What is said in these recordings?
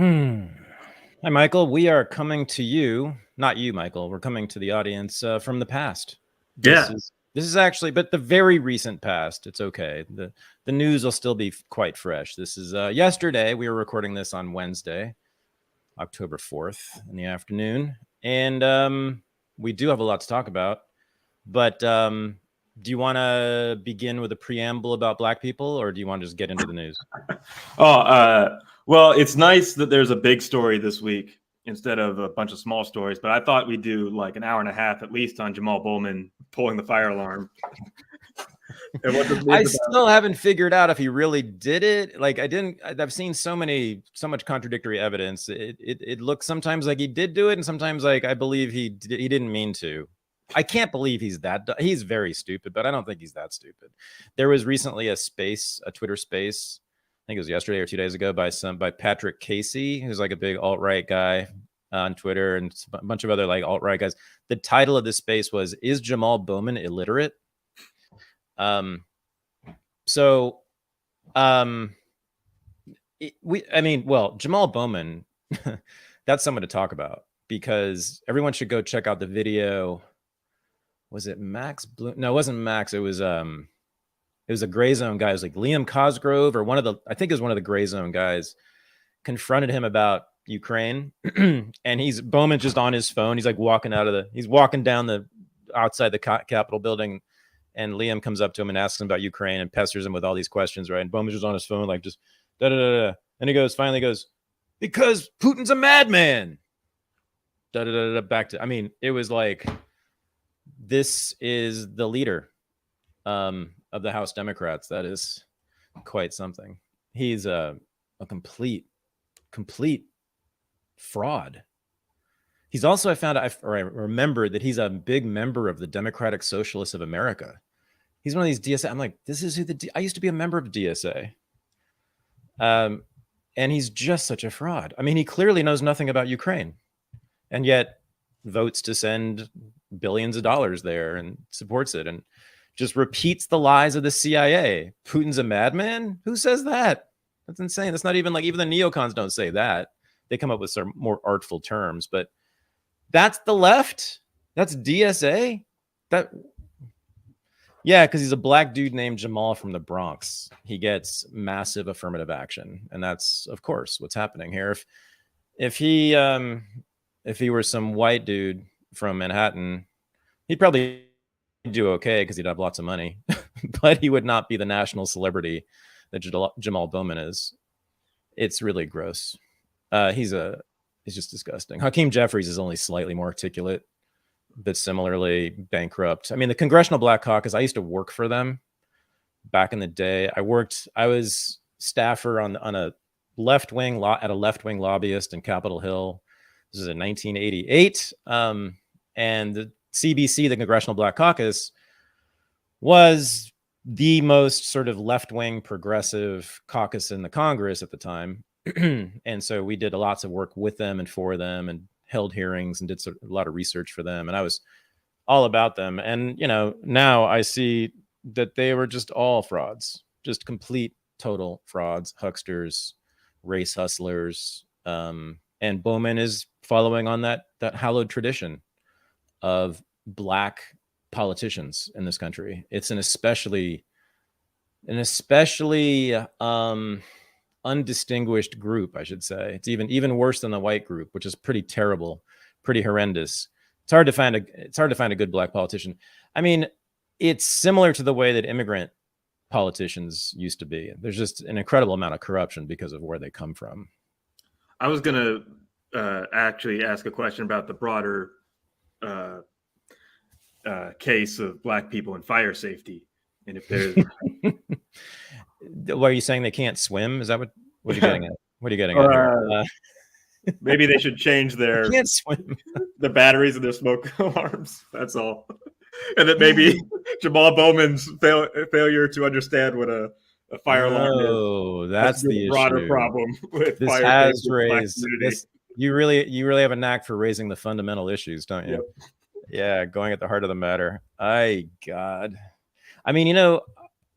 Hi, Michael. We are coming to you, not you, Michael. We're coming to the audience from the past. This is actually, but the very recent past. It's okay. The news will still be quite fresh. This is yesterday. We were recording this on Wednesday, October 4th in the afternoon, and we do have a lot to talk about. But do you want to begin with a preamble about Black people, or do you want to just get into the news? Well, it's nice that there's a big story this week instead of a bunch of small stories, but I thought we'd do like an hour and a half at least on Jamal Bowman pulling the fire alarm. I still haven't figured out if he really did it. Like I've seen so much contradictory evidence. It looks sometimes like he did do it, and sometimes like I believe he didn't mean to. I can't believe he's very stupid, but I don't think he's that stupid. There was recently a Twitter space, I think it was yesterday or 2 days ago, by Patrick Casey, who's like a big alt-right guy on Twitter, and a bunch of other like alt-right guys. The title of this space was, "Is Jamal Bowman illiterate?" Jamal Bowman, that's someone to talk about, because everyone should go check out the video. Was it Max Bloom? No, it wasn't Max. It was a Gray Zone guy. It was like Liam Cosgrove, or I think it was one of the Gray Zone guys, confronted him about Ukraine. And Bowman's just on his phone. He's like walking down outside the Capitol building. And Liam comes up to him and asks him about Ukraine and pesters him with all these questions, right? And Bowman's just on his phone, like just da-da-da-da. And he finally goes, "Because Putin's a madman." Da-da-da-da. It was like, this is the leader of the House Democrats. That is quite something. He's a complete fraud. He's also, I remember that he's a big member of the Democratic Socialists of America. He's one of these DSA. I'm like, this is who I used to be a member of DSA. And he's just such a fraud. He clearly knows nothing about Ukraine, and yet votes to send billions of dollars there and supports it, and just repeats the lies of the CIA. Putin's a madman? Who says that? That's insane. That's not even even the neocons don't say that. They come up with some more artful terms, but that's the left. That's DSA. Yeah, because he's a Black dude named Jamal from the Bronx. He gets massive affirmative action, and that's, of course, what's happening here. If he were some white dude from Manhattan, he'd probably do okay because he'd have lots of money, but he would not be the national celebrity that Jamal Bowman is. It's really gross. He's just disgusting. Hakeem Jeffries is only slightly more articulate, but similarly bankrupt. The Congressional Black Caucus, I used to work for them back in the day. I was staffer on a left-wing at a left-wing lobbyist in Capitol Hill. This is in 1988. And the CBC, the Congressional Black Caucus, was the most sort of left-wing progressive caucus in the Congress at the time. And so we did lots of work with them and for them, and held hearings and did a lot of research for them. And I was all about them. And, now I see that they were just all frauds, just complete, total frauds, hucksters, race hustlers. And Bowman is following on that hallowed tradition of Black politicians in this country. It's an especially undistinguished group, I should say. It's even worse than the white group, which is pretty terrible, pretty horrendous. It's hard to find a good Black politician. It's similar to the way that immigrant politicians used to be. There's just an incredible amount of corruption because of where they come from. I was going to actually ask a question about the broader case of Black people and fire safety. And if there's... What are you saying? They can't swim? Is that what are you getting at? What are you getting at here? Maybe they should change their can't swim. The batteries of their smoke alarms. That's all. And that maybe Jamal Bowman's failure to understand what a fire alarm is. Oh, that's the broader issue. Problem with this fire has raised this. You really have a knack for raising the fundamental issues, don't you? Yep. Yeah, going at the heart of the matter. God.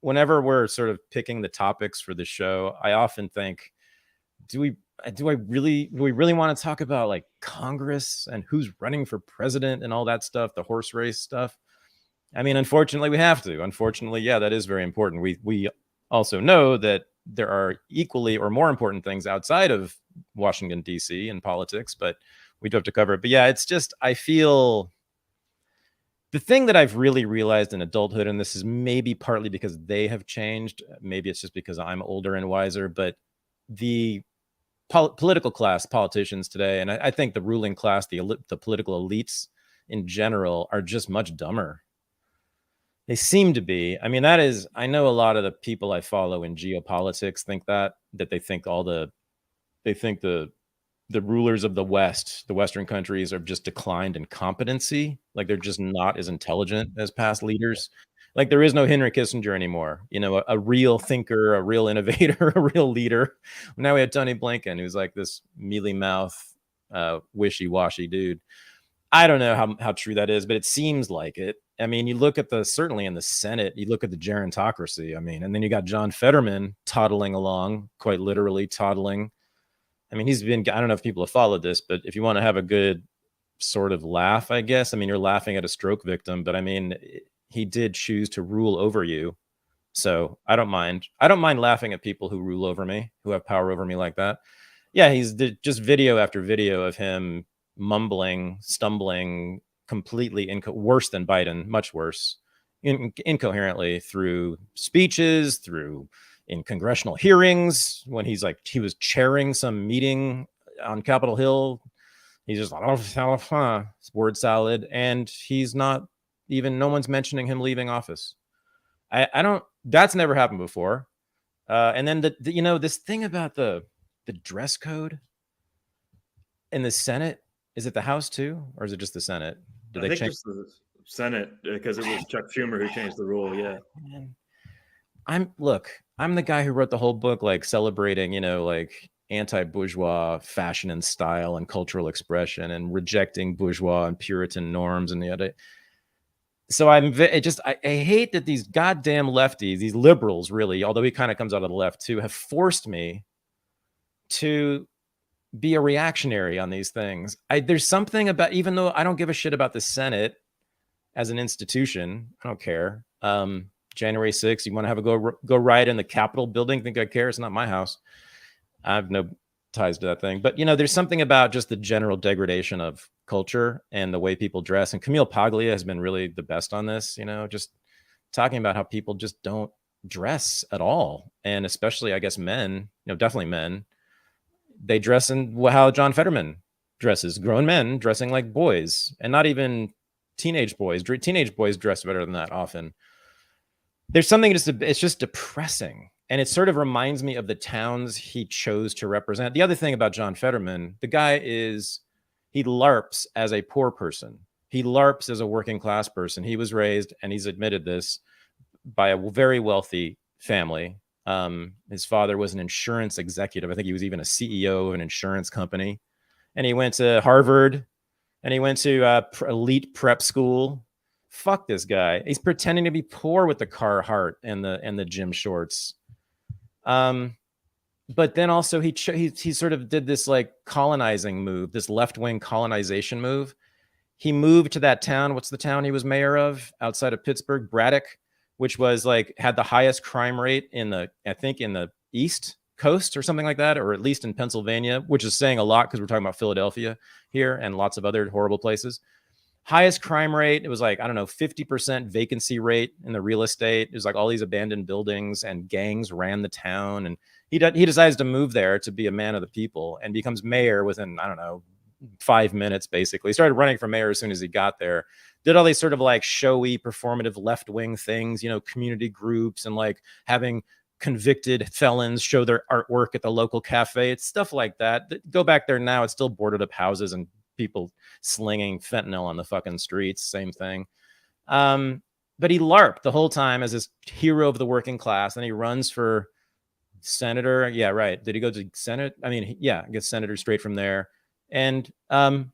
whenever we're sort of picking the topics for the show, I often think, do do we really want to talk about like Congress and who's running for president and all that stuff, the horse race stuff? I mean, unfortunately, we have to. Unfortunately, yeah, that is very important. We also know that there are equally or more important things outside of Washington, D.C. and politics, but we do have to cover it. But yeah, it's just, I feel the thing that I've really realized in adulthood, and this is maybe partly because they have changed, maybe it's just because I'm older and wiser, but the political class, politicians today, and I think the ruling class, the political elites in general, are just much dumber. They seem to be. I mean, that is, I know a lot of the people I follow in geopolitics think that they think the rulers of the West, the Western countries, are just declined in competency. Like they're just not as intelligent as past leaders. Like there is no Henry Kissinger anymore, you know, a real thinker, a real innovator, a real leader. Now we had Tony Blinken, who's like this mealy mouth, wishy-washy dude. I don't know how true that is, but it seems like it. I mean, you look at certainly in the Senate, you look at the gerontocracy. I mean, and then you got John Fetterman toddling along, quite literally toddling. I mean, I don't know if people have followed this, but if you want to have a good sort of laugh, I guess, I mean, you're laughing at a stroke victim, but I mean, he did choose to rule over you. So I don't mind. I don't mind laughing at people who rule over me, who have power over me like that. Yeah, he's just video after video of him mumbling, stumbling, completely worse than Biden, much worse, incoherently through speeches, in congressional hearings, when he was chairing some meeting on Capitol Hill. He's just word salad, and he's not even, no one's mentioning him leaving office. I don't, that's never happened before. And then this thing about the dress code in the Senate, is it the House too, or is it just the Senate? Did they change the Senate because it was Chuck Schumer who changed the rule? Yeah. I'm the guy who wrote the whole book, like celebrating, like anti-bourgeois fashion and style and cultural expression and rejecting bourgeois and Puritan norms and the other. So I hate that these goddamn lefties, these liberals, really, although he kind of comes out of the left too, have forced me to be a reactionary on these things. There's something about, even though I don't give a shit about the Senate as an institution, I don't care. January 6th, you want to have a go riot in the Capitol building? Think I care? It's not my house. I have no ties to that thing. But, there's something about just the general degradation of culture and the way people dress. And Camille Paglia has been really the best on this, just talking about how people just don't dress at all. And especially, I guess, men, definitely men, they dress in how John Fetterman dresses, grown men dressing like boys, and not even teenage boys. Teenage boys dress better than that often. There's something it's just depressing. And it sort of reminds me of the towns he chose to represent. The other thing about John Fetterman, the guy he LARPs as a poor person. He LARPs as a working class person. He was raised, and he's admitted this, by a very wealthy family. His father was an insurance executive. I think he was even a CEO of an insurance company. And he went to Harvard, and he went to elite prep school. Fuck this guy. He's pretending to be poor with the Carhartt and the gym shorts. But then also he sort of did this like colonizing move, this left-wing colonization move. He moved to that town. What's the town he was mayor of outside of Pittsburgh? Braddock, which was had the highest crime rate in the East Coast or something like that, or at least in Pennsylvania, which is saying a lot because we're talking about Philadelphia here and lots of other horrible places. Highest crime rate. It was 50% vacancy rate in the real estate. It was all these abandoned buildings, and gangs ran the town. And he decides to move there to be a man of the people, and becomes mayor within, 5 minutes, basically. He started running for mayor as soon as he got there. Did all these sort of showy, performative left-wing things, community groups, and having convicted felons show their artwork at the local cafe. It's stuff like that. Go back there now, it's still boarded up houses and people slinging fentanyl on the fucking streets. Same thing. But he LARPed the whole time as this hero of the working class. And he runs for senator. Yeah, right. Did he go to Senate? I mean, yeah, gets senator straight from there. And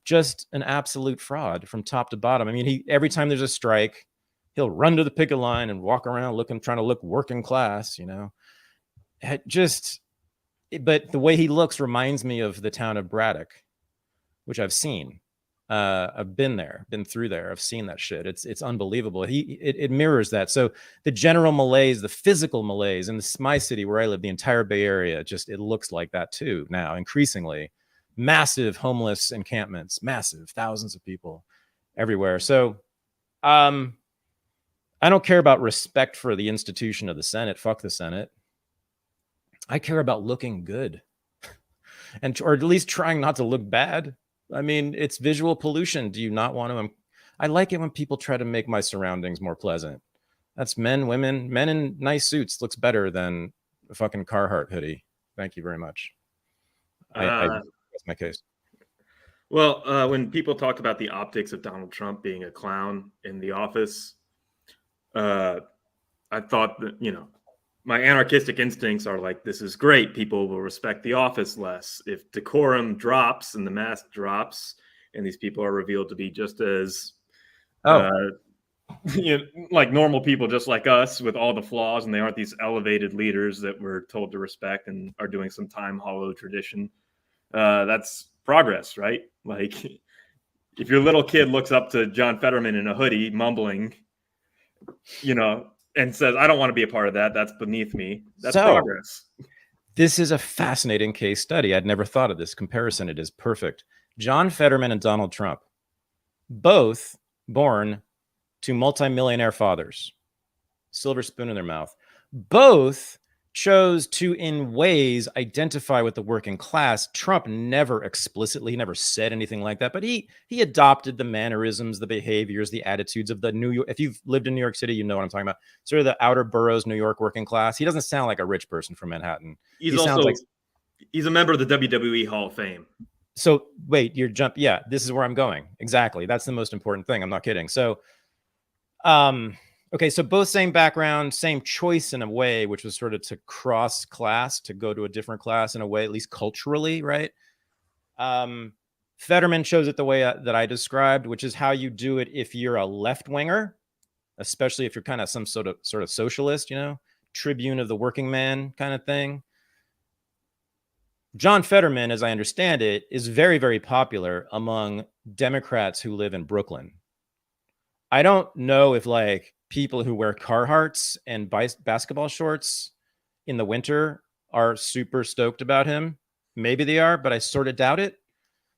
just an absolute fraud from top to bottom. I mean, every time there's a strike, he'll run to the picket line and walk around trying to look working class, but the way he looks reminds me of the town of Braddock, which I've seen. I've been there, been through there. I've seen that shit. It's unbelievable. It mirrors that. So the general malaise, the physical malaise in my city where I live, the entire Bay Area, it looks like that too now, increasingly. Massive homeless encampments, massive, thousands of people everywhere. So I don't care about respect for the institution of the Senate. Fuck the Senate. I care about looking good or at least trying not to look bad. I mean, it's visual pollution. Do you not want to? I like it when people try to make my surroundings more pleasant. That's men, women, men in nice suits looks better than a fucking Carhartt hoodie. Thank you very much. That's my case. Well, when people talk about the optics of Donald Trump being a clown in the office, I thought that, my anarchistic instincts are like, this is great. People will respect the office less. If decorum drops and the mask drops and these people are revealed to be just as like normal people, just like us, with all the flaws, and they aren't these elevated leaders that we're told to respect and are doing some time-hollowed tradition, that's progress, right? Like, if your little kid looks up to John Fetterman in a hoodie mumbling, and says, I don't want to be a part of that, that's beneath me, that's progress. This is a fascinating case study. I'd never thought of this comparison. It is perfect. John Fetterman and Donald Trump, both born to multimillionaire fathers, silver spoon in their mouth, both chose to, in ways, identify with the working class. Trump never explicitly, never said anything like that, but he adopted the mannerisms, the behaviors, the attitudes of the New York. If you've lived in New York City, you know what I'm talking about. Sort of the outer boroughs, New York working class. He doesn't sound like a rich person from Manhattan. He's a member of the WWE Hall of Fame. So wait, yeah, this is where I'm going. Exactly. That's the most important thing. I'm not kidding. So, okay, so both same background, same choice in a way, which was sort of to cross class, to go to a different class in a way, at least culturally, right? Fetterman chose it the way that I described, which is how you do it if you're a left-winger, especially if you're kind of some sort of socialist, tribune of the working man kind of thing. John Fetterman, as I understand it, is very, very popular among Democrats who live in Brooklyn. I don't know if people who wear Carhartts and basketball shorts in the winter are super stoked about him. Maybe they are, but I sort of doubt it.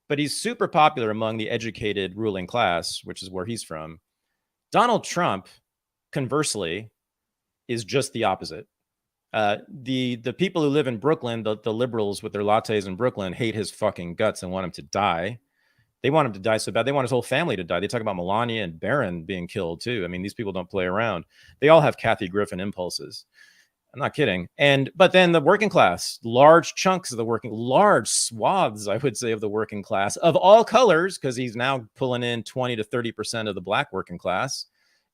But he's super popular among the educated ruling class, which is where he's from. Donald Trump, conversely, is just the opposite. The people who live in Brooklyn, the liberals with their lattes in Brooklyn, hate his fucking guts and want him to die. They want him to die so bad. They want his whole family to die. They talk about Melania and Barron being killed too. I mean, these people don't play around. They all have Kathy Griffin impulses. I'm not kidding. But then the working class, large chunks of large swaths, I would say, of the working class of all colors, because he's now pulling in 20 to 30% of the black working class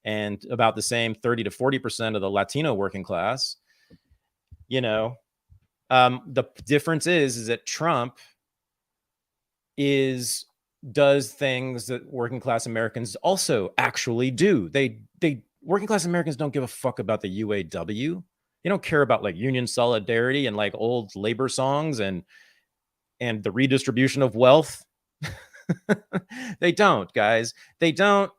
and about the same 30 to 40% of the Latino working class. The difference is that Trump does things that working class Americans also actually do. Working class Americans don't give a fuck about the UAW. They don't care about union solidarity and old labor songs and the redistribution of wealth. They don't, guys. They don't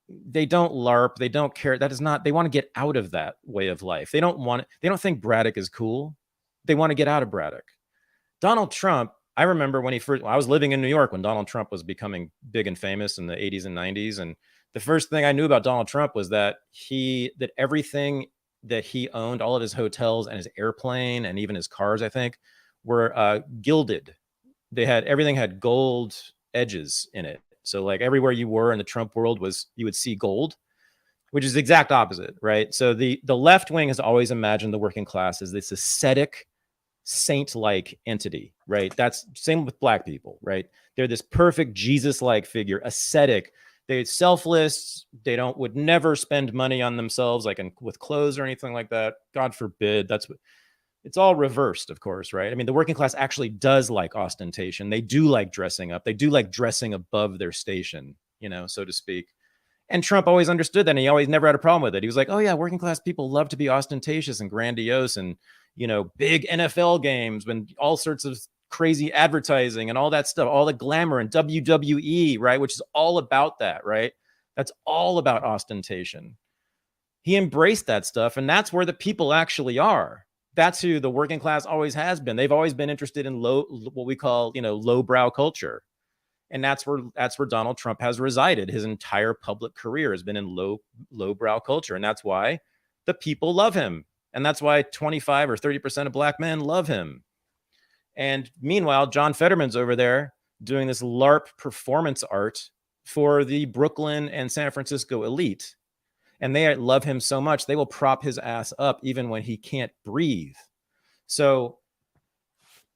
LARP. They don't care. They want to get out of that way of life. They don't think Braddock is cool. They want to get out of Braddock. Donald Trump, I remember when I was living in New York when Donald Trump was becoming big and famous in the 80s and 90s. And the first thing I knew about Donald Trump was that everything that he owned, all of his hotels and his airplane and even his cars, I think, were gilded. Everything had gold edges in it. So everywhere you were in the Trump world you would see gold, which is the exact opposite, right? So the left wing has always imagined the working class as this ascetic, saint-like entity, right? That's same with black people, right? They're this perfect Jesus-like figure, ascetic. They're selfless. They would never spend money on themselves, with clothes or anything like that. God forbid. It's all reversed, of course, right? I mean, the working class actually does like ostentation. They do like dressing up. They do like dressing above their station, so to speak. And Trump always understood that, and he always never had a problem with it. He was like, oh yeah, working class people love to be ostentatious and grandiose and, you know, big NFL games and all sorts of crazy advertising and all that stuff, all the glamour and WWE, right? Which is all about that, right? That's all about ostentation. He embraced that stuff, and that's where the people actually are. That's who the working class always has been. They've always been interested in what we call, you know, lowbrow culture. And that's where Donald Trump has resided. His entire public career has been in lowbrow culture. And that's why the people love him. And that's why 25 or 30% of black men love him. And meanwhile, John Fetterman's over there doing this LARP performance art for the Brooklyn and San Francisco elite. And they love him so much, they will prop his ass up even when he can't breathe. So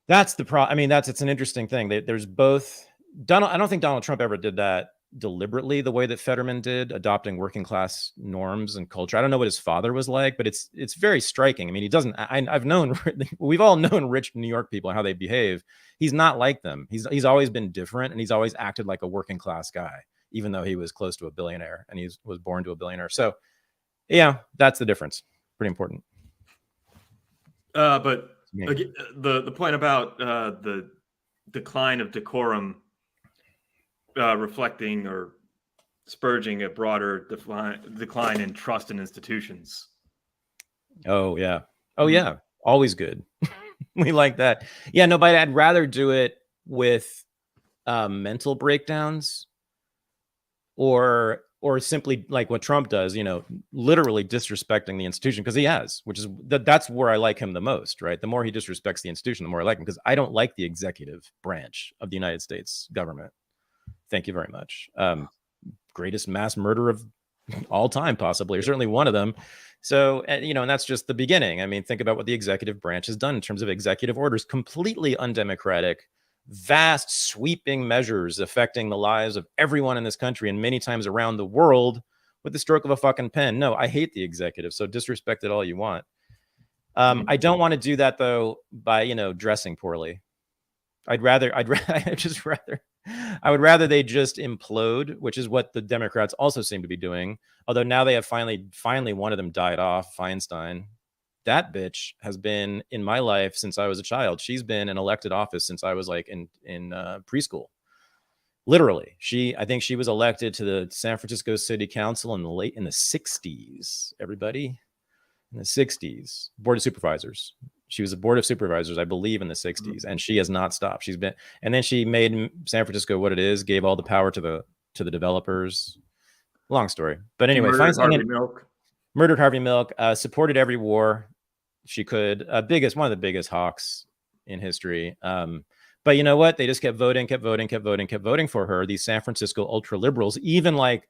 that's the problem. I mean, it's an interesting thing. There's both. I don't think Donald Trump ever did that deliberately the way that Fetterman did, adopting working class norms and culture. I don't know what his father was like, but it's very striking. I mean, he doesn't. We've all known rich New York people and how they behave. He's not like them. He's always been different, and he's always acted like a working class guy, even though he was close to a billionaire and he was born to a billionaire. So, yeah, that's the difference. Pretty important. But the point about the decline of decorum reflecting or spurging a broader decline in trust in institutions. Oh, yeah. Oh, yeah. Always good. We like that. Yeah, no, but I'd rather do it with mental breakdowns or simply like what Trump does, you know, literally disrespecting the institution, because he has, which is that's where I like him the most, right? The more he disrespects the institution, the more I like him, because I don't like the executive branch of the United States government. Thank you very much. Greatest mass murder of all time, possibly, or certainly one of them. So, you know, and that's just the beginning. I mean, think about what the executive branch has done in terms of executive orders, completely undemocratic, vast sweeping measures affecting the lives of everyone in this country and many times around the world with the stroke of a fucking pen. No, I hate the executive. So disrespect it all you want. I don't want to do that though by, you know, dressing poorly. I would rather they just implode, which is what the Democrats also seem to be doing. Although now they have finally one of them died off, Feinstein. That bitch has been in my life since I was a child. She's been in elected office since I was like in preschool. Literally, I think she was elected to the San Francisco City Council in the 60s. Everybody, in the 60s, Board of Supervisors. She was a Board of Supervisors, I believe, in the 60s, and she has not stopped. And then she made San Francisco what it is, gave all the power to the developers. Long story, but anyway, murdered Harvey Milk, supported every war she could, one of the biggest hawks in history. But you know what? They just kept voting for her. These San Francisco ultra liberals, even like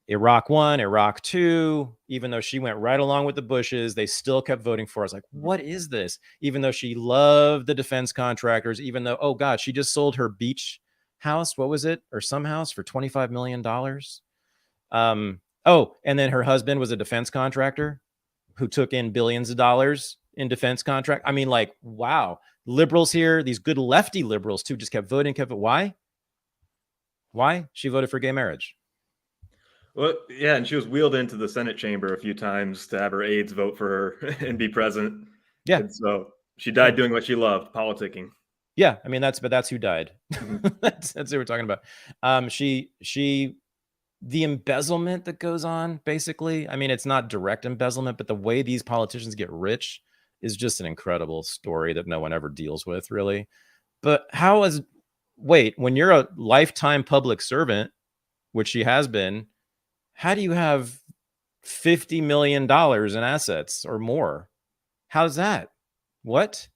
Iraq 1, Iraq 2, even though she went right along with the Bushes, they still kept voting for us. Like, what is this? Even though she loved the defense contractors, even though, oh God, she just sold her beach house. What was it? Or some house for $25 million. Oh, and then her husband was a defense contractor who took in billions of dollars in defense contract. I mean, like, wow. Liberals here, these good lefty liberals too, just kept voting. Why? She voted for gay marriage. Well, yeah, and she was wheeled into the Senate chamber a few times to have her aides vote for her and be present. Yeah. And so she died doing what she loved, politicking. Yeah, I mean that's who died. That's what we're talking about. The embezzlement that goes on, basically. I mean, it's not direct embezzlement, but the way these politicians get rich is just an incredible story that no one ever deals with, really. But when you're a lifetime public servant, which she has been, how do you have $50 million in assets or more? How's that? What?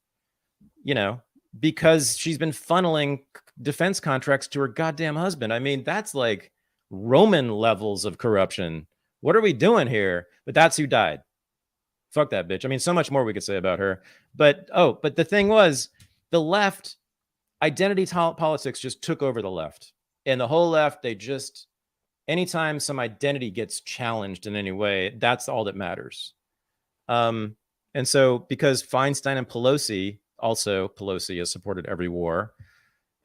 You know, because she's been funneling defense contracts to her goddamn husband. I mean, that's like Roman levels of corruption. What are we doing here? But that's who died. Fuck that bitch. I mean, so much more we could say about her. But the thing was, the left, identity politics just took over the left. And the whole left, they just... anytime some identity gets challenged in any way, that's all that matters. And so because Feinstein and Pelosi has supported every war,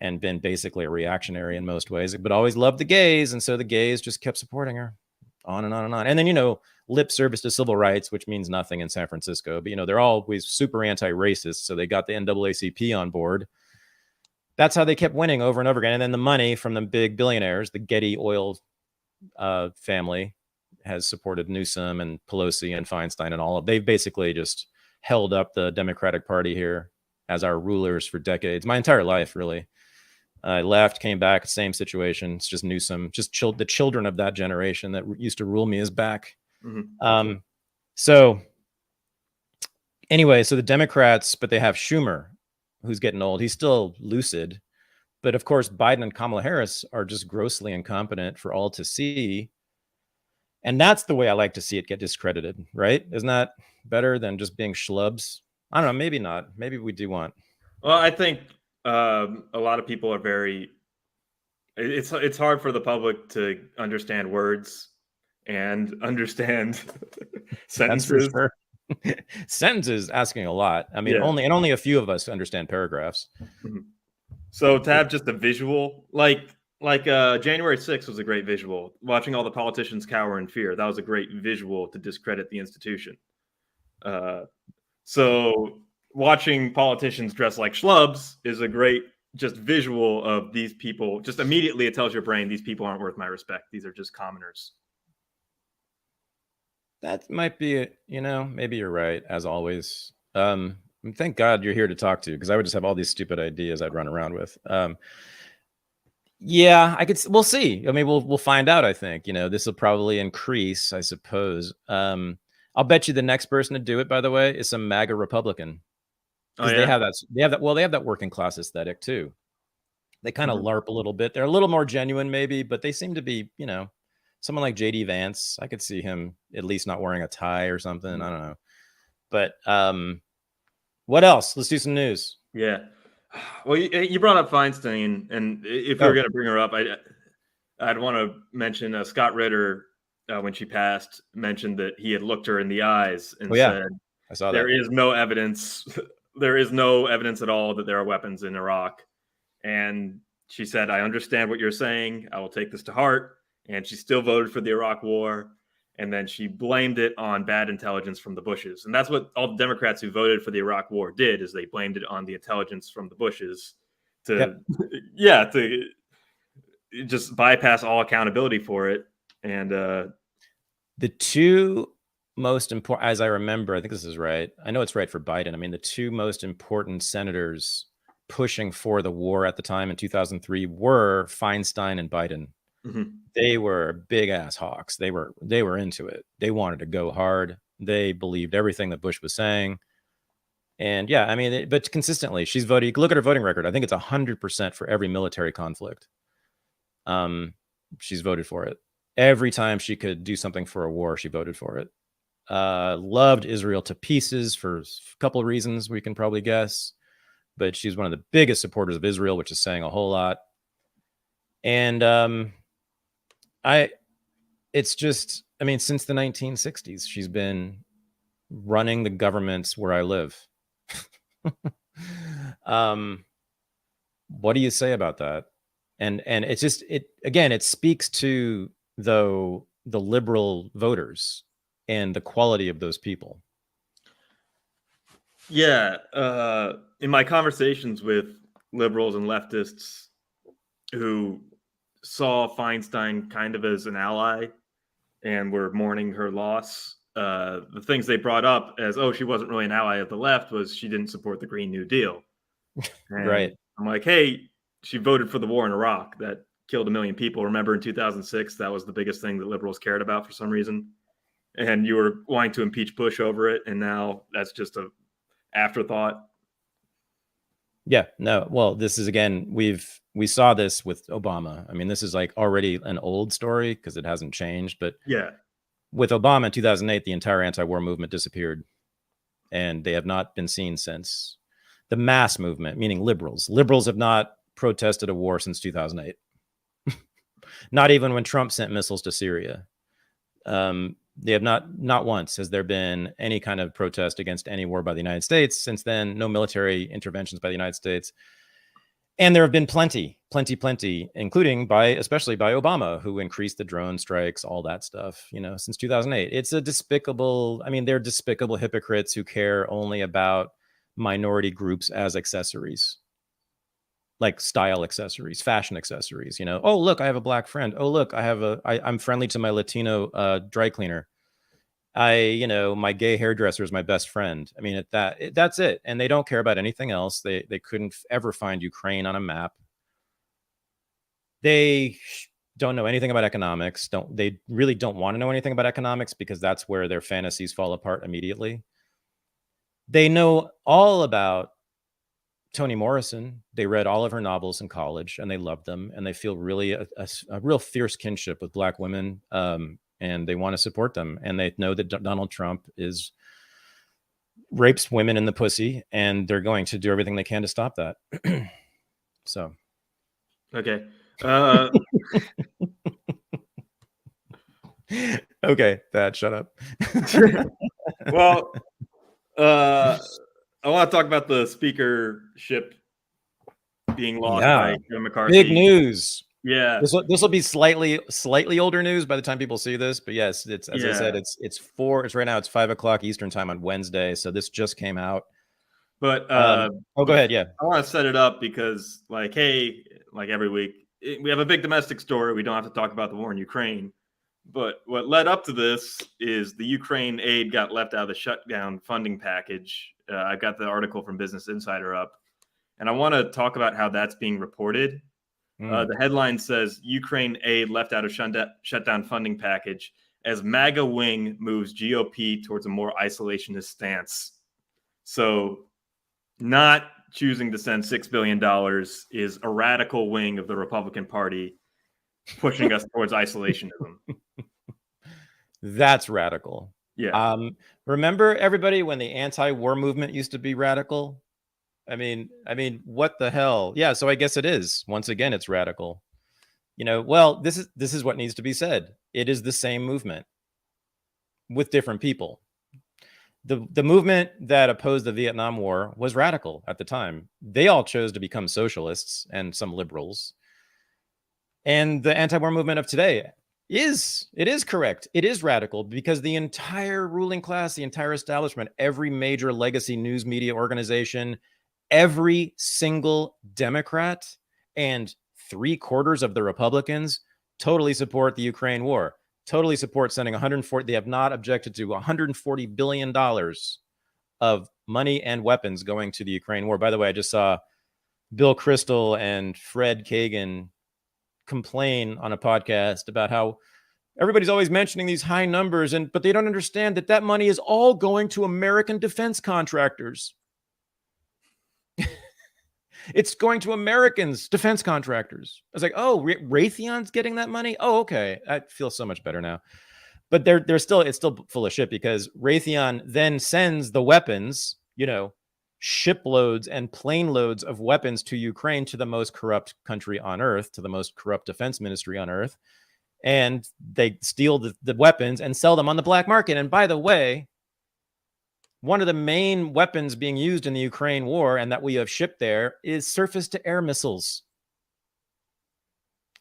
and been basically a reactionary in most ways, but always loved the gays. And so the gays just kept supporting her on and on and on. And then, lip service to civil rights, which means nothing in San Francisco, but, they're always super anti-racist. So they got the NAACP on board. That's how they kept winning over and over again. And then the money from the big billionaires, the Getty Oil family, has supported Newsom and Pelosi and Feinstein and all of. They've basically just held up the Democratic Party here as our rulers for decades. My entire life, really. I left, came back, same situation. It's just Newsom, just the children of that generation that used to rule me is back. Mm-hmm. So anyway, so the Democrats, but they have Schumer, who's getting old. He's still lucid. But of course, Biden and Kamala Harris are just grossly incompetent for all to see. And that's the way I like to see it get discredited, right? Isn't that better than just being schlubs? I don't know. Maybe not. Maybe we do want. Well, I think a lot of people are it's hard for the public to understand words and understand sentences. That's for sure. Sentences asking a lot. I mean, only a few of us understand paragraphs. Mm-hmm. So to have just a visual, like January 6th was a great visual. Watching all the politicians cower in fear, that was a great visual to discredit the institution. So watching politicians dress like schlubs is a great just visual of these people. Just immediately it tells your brain these people aren't worth my respect. These are just commoners. That might be, maybe you're right, as always. Thank God you're here to talk to, because I would just have all these stupid ideas I'd run around with. Yeah, we'll see. I mean, we'll find out, I think. This will probably increase, I suppose. I'll bet you the next person to do it, by the way, is some MAGA Republican. Because they have that working class aesthetic too. They kind of LARP a little bit. They're a little more genuine, maybe, but they seem to be, someone like JD Vance. I could see him at least not wearing a tie or something. I don't know. But what else? Let's do some news. Yeah. Well, you brought up Feinstein, and if we were going to bring her up, I'd want to mention Scott Ritter, when she passed, mentioned that he had looked her in the eyes and said, I saw that. There is no evidence. There is no evidence at all that there are weapons in Iraq. And she said, I understand what you're saying. I will take this to heart. And she still voted for the Iraq war. And then she blamed it on bad intelligence from the Bushes. And that's what all the Democrats who voted for the Iraq war did, is they blamed it on the intelligence from the Bushes to just bypass all accountability for it. And the two most important, as I remember, I think this is right. I know it's right for Biden. I mean, the two most important senators pushing for the war at the time in 2003 were Feinstein and Biden. Mm-hmm. They were big ass hawks. They were into it. They wanted to go hard. They believed everything that Bush was saying. And yeah, I mean, but consistently she's voted. Look at her voting record. I think it's 100% for every military conflict. She's voted for it. Every time she could do something for a war, she voted for it. Loved Israel to pieces for a couple of reasons we can probably guess, but she's one of the biggest supporters of Israel, which is saying a whole lot. And it's just, I mean, since the 1960s, she's been running the governments where I live. What do you say about that? And it's just, it speaks to the liberal voters and the quality of those people. Yeah. In my conversations with liberals and leftists who saw Feinstein kind of as an ally and were mourning her loss, the things they brought up as, she wasn't really an ally of the left, was she didn't support the Green New Deal. Right. I'm like, hey, she voted for the war in Iraq that killed 1 million people. Remember in 2006, that was the biggest thing that liberals cared about for some reason. And you were wanting to impeach Bush over it. And now that's just a afterthought. Yeah, no. Well, this is, again, we saw this with Obama. I mean, this is like already an old story because it hasn't changed. But yeah, with Obama in 2008, the entire anti-war movement disappeared. And they have not been seen since. The mass movement, meaning liberals have not protested a war since 2008. Not even when Trump sent missiles to Syria. They have not once has there been any kind of protest against any war by the United States since then. No military interventions by the United States. And there have been plenty, including especially by Obama, who increased the drone strikes, all that stuff, since 2008. It's a despicable, they're despicable hypocrites who care only about minority groups as accessories, like style accessories, fashion accessories, Oh, look, I have a black friend. Oh, look, I'm friendly to my Latino dry cleaner. My gay hairdresser is my best friend. That's it. And they don't care about anything else. They couldn't ever find Ukraine on a map. They don't know anything about economics. They really don't want to know anything about economics, because that's where their fantasies fall apart immediately. They know all about Toni Morrison. They read all of her novels in college and they loved them, and they feel really a real fierce kinship with black women. And they want to support them. And they know that Donald Trump rapes women in the pussy, and they're going to do everything they can to stop that. So. Okay. Okay, Thad, shut up. Well, I want to talk about the speakership being lost by Kevin McCarthy. Big news. Yeah, this will be slightly older news by the time people see this, but yes, it's I said, it's right now it's 5:00 Eastern time on Wednesday, so this just came out. But go ahead. Yeah, I want to set it up because, hey, every week we have a big domestic story. We don't have to talk about the war in Ukraine, but what led up to this is the Ukraine aid got left out of the shutdown funding package. I got the article from Business Insider up, and I want to talk about how that's being reported. The headline says Ukraine aid left out of shutdown funding package as MAGA wing moves GOP towards a more isolationist stance. So not choosing to send $6 billion is a radical wing of the Republican Party pushing us towards isolationism. That's radical. Yeah. Remember, everybody, when the anti-war movement used to be radical? What the hell? Yeah, so I guess it is. Once again, it's radical. Well, this is what needs to be said. It is the same movement with different people. The movement that opposed the Vietnam War was radical at the time. They all chose to become socialists, and some liberals. And the anti-war movement of today is correct. It is radical, because the entire ruling class, the entire establishment, every major legacy news media organization, every single Democrat, and 3/4 of the Republicans totally support the Ukraine war, totally support sending 140. They have not objected to $140 billion of money and weapons going to the Ukraine war. By the way, I just saw Bill Kristol and Fred Kagan complain on a podcast about how everybody's always mentioning these high numbers, but they don't understand that money is all going to American defense contractors. It's going to Americans, defense contractors. I was like, oh, Raytheon's getting that money? Oh, okay. I feel so much better now. But it's still full of shit, because Raytheon then sends the weapons, shiploads and plane loads of weapons to Ukraine, to the most corrupt country on earth, to the most corrupt defense ministry on earth. And they steal the weapons and sell them on the black market. And by the way, one of the main weapons being used in the Ukraine war, and that we have shipped there, is surface-to-air missiles.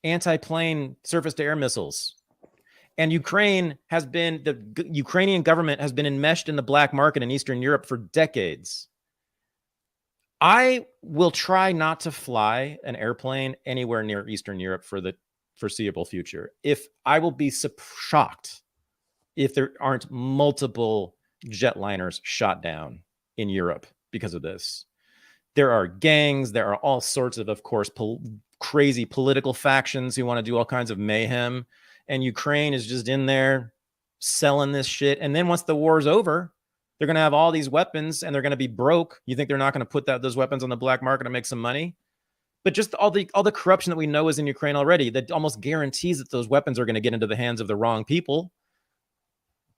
Anti-plane surface-to-air missiles. And the Ukrainian government has been enmeshed in the black market in Eastern Europe for decades. I will try not to fly an airplane anywhere near Eastern Europe for the foreseeable future. I will be shocked if there aren't multiple jetliners shot down in Europe because of this. There are gangs, there are all sorts of course, crazy political factions who want to do all kinds of mayhem, and Ukraine is just in there selling this shit. And then once the war's over, they're going to have all these weapons and they're going to be broke. You think they're not going to put those weapons on the black market to make some money? But just all the corruption that we know is in Ukraine already, that almost guarantees that those weapons are going to get into the hands of the wrong people.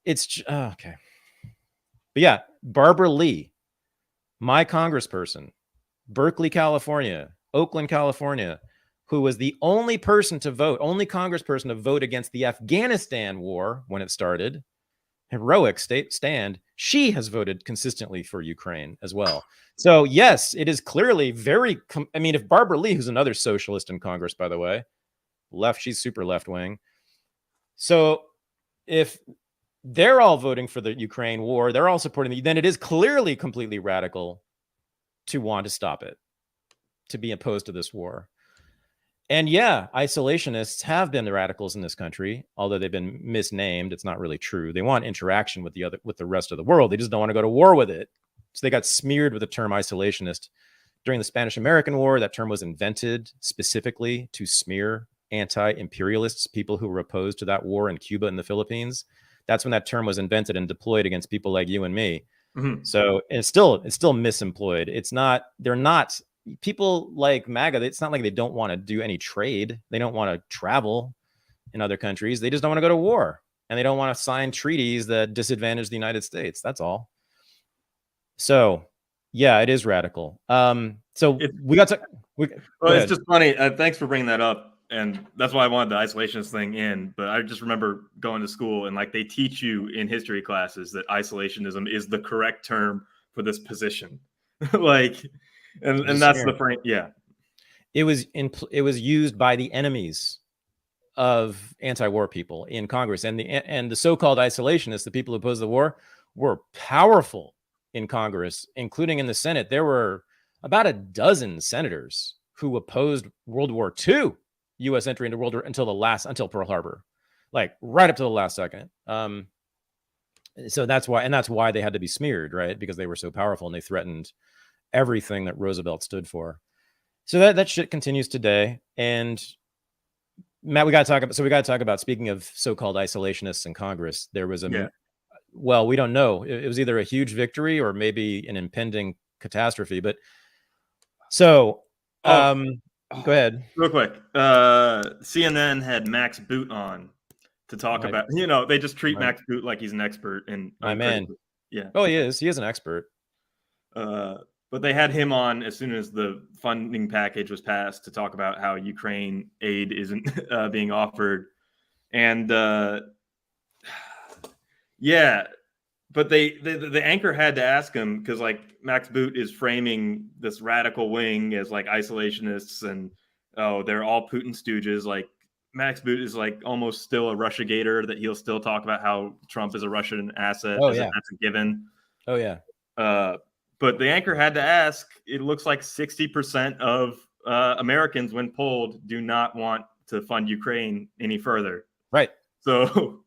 It's okay. But yeah, Barbara Lee, my congressperson, Berkeley, California, Oakland, California, who was the only congressperson to vote against the Afghanistan war when it started, heroic stand, she has voted consistently for Ukraine as well. So yes, it is clearly very, I mean, if Barbara Lee, who's another socialist in Congress, by the way, she's super left wing. So if they're all voting for the Ukraine war, they're all supporting then it is clearly completely radical to want to stop it, to be opposed to this war. And yeah, isolationists have been the radicals in this country, although they've been misnamed. It's not really true. They want interaction with the rest of the world. They just don't want to go to war with it. So they got smeared with the term isolationist. During the Spanish-American War, that term was invented specifically to smear anti-imperialists, people who were opposed to that war in Cuba and the Philippines. That's when that term was invented and deployed against people like you and me. Mm-hmm. So it's still misemployed. They're not people like MAGA. It's not like they don't want to do any trade. They don't want to travel in other countries. They just don't want to go to war, and they don't want to sign treaties that disadvantage the United States. That's all. So yeah, it is radical. So it's just funny. Thanks for bringing that up. And that's why I wanted the isolationist thing in. But I just remember going to school and like they teach you in history classes that isolationism is the correct term for this position. And that's the frame. Yeah. It was used by the enemies of anti-war people in Congress, and the so-called isolationists, the people who opposed the war, were powerful in Congress, including in the Senate. There were about a dozen senators who opposed World War II. U.S. entry into World War until Pearl Harbor, like right up to the last second. So that's why they had to be smeared, right? Because they were so powerful and they threatened everything that Roosevelt stood for. So that shit continues today. And Matt, we got to talk about, speaking of so-called isolationists in Congress, there was well, we don't know. It was either a huge victory or maybe an impending catastrophe. But so. Go ahead. Real quick. CNN had Max Boot on to talk about, they just treat Max Boot like he's an expert. And my man. Yeah. Oh, he is. He is an expert. But they had him on as soon as the funding package was passed to talk about how Ukraine aid isn't being offered. And yeah, but the anchor had to ask him because like Max Boot is framing this radical wing as like isolationists and they're all Putin stooges. Like Max Boot is like almost still a Russiagator, that he'll still talk about how Trump is a Russian asset. That's a given. Oh yeah. But the anchor had to ask. It looks like 60% of Americans, when polled, do not want to fund Ukraine any further. Right. So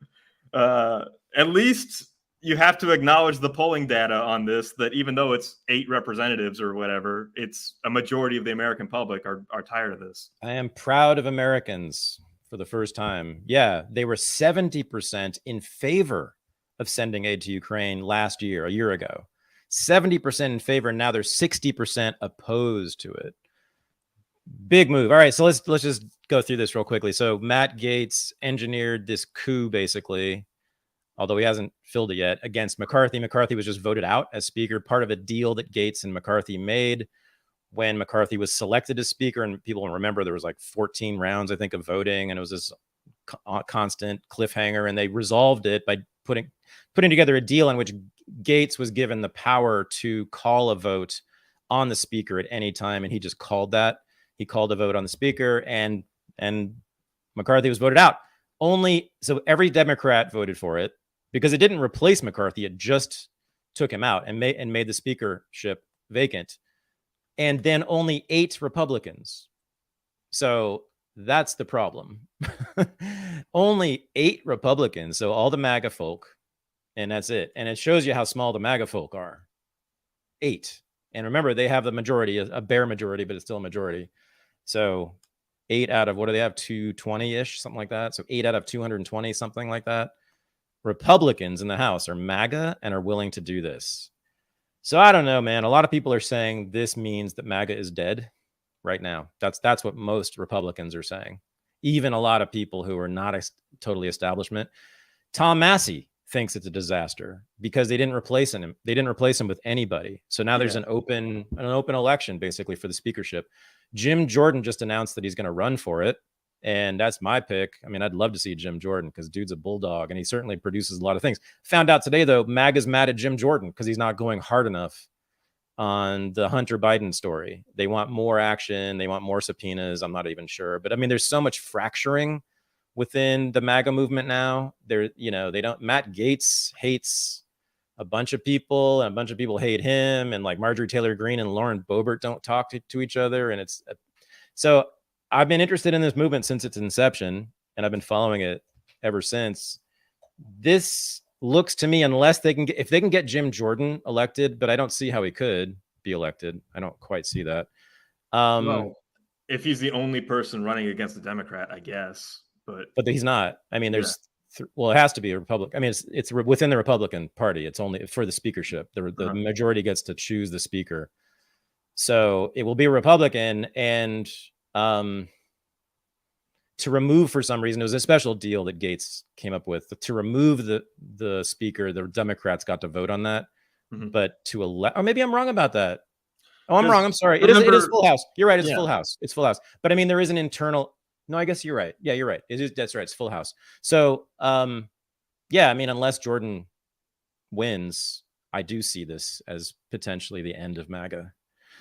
at least you have to acknowledge the polling data on this, that even though it's 8 representatives or whatever, it's a majority of the American public are tired of this. I am proud of Americans for the first time. Yeah, they were 70% in favor of sending aid to Ukraine a year ago. 70% in favor. Now they're 60% opposed to it. Big move. All right, so let's just go through this real quickly. So Matt Gaetz engineered this coup, basically, although he hasn't filled it yet, against McCarthy. McCarthy was just voted out as speaker, part of a deal that Gaetz and McCarthy made when McCarthy was selected as speaker. And people remember there was like 14 rounds, I think, of voting, and it was this constant cliffhanger. And they resolved it by putting together a deal in which Gaetz was given the power to call a vote on the speaker at any time, and he just called that. He called a vote on the speaker, and McCarthy was voted out. So every Democrat voted for it because it didn't replace McCarthy. It just took him out and made the speakership vacant. And then only 8 Republicans. So that's the problem. Only 8 Republicans. So all the MAGA folk, and that's it. And it shows you how small the MAGA folk are. 8. And remember, they have the majority, a bare majority, but it's still a majority. So 8 out of, what do they have? 220-ish, something like that. So 8 out of 220, something like that. Republicans in the House are MAGA and are willing to do this. So I don't know, man. A lot of people are saying this means that MAGA is dead right now. That's what most Republicans are saying. Even a lot of people who are not totally establishment. Tom Massey thinks it's a disaster because they didn't replace him. They didn't replace him with anybody. So now there's an open election basically for the speakership. Jim Jordan just announced that he's going to run for it. And that's my pick. I mean, I'd love to see Jim Jordan because dude's a bulldog and he certainly produces a lot of things. Found out today, though, MAGA's mad at Jim Jordan because he's not going hard enough on the Hunter Biden story. They want more action. They want more subpoenas. I'm not even sure. But I mean, there's so much fracturing within the MAGA movement now. They don't, Matt Gaetz hates a bunch of people and a bunch of people hate him. And like Marjorie Taylor Greene and Lauren Boebert don't talk to each other. And so I've been interested in this movement since its inception, and I've been following it ever since. This looks to me, unless if they can get Jim Jordan elected, but I don't see how he could be elected. I don't quite see that. Well, if he's the only person running against a Democrat, I guess, but he's not. I mean, there's well, it has to be a Republican. I mean, it's within the Republican Party. It's only for the speakership. The majority gets to choose the speaker, so it will be a Republican. And to remove, for some reason, it was a special deal that Gaetz came up with to remove the speaker. The Democrats got to vote on that, but to elect, or maybe I'm wrong about that. Oh, I'm wrong. I'm sorry. It is full house. You're right. It's full house. It's full house. But I mean, there is an internal. No, I guess you're right. Yeah, you're right. That's right. It's full house. So, yeah, I mean, unless Jordan wins, I do see this as potentially the end of MAGA,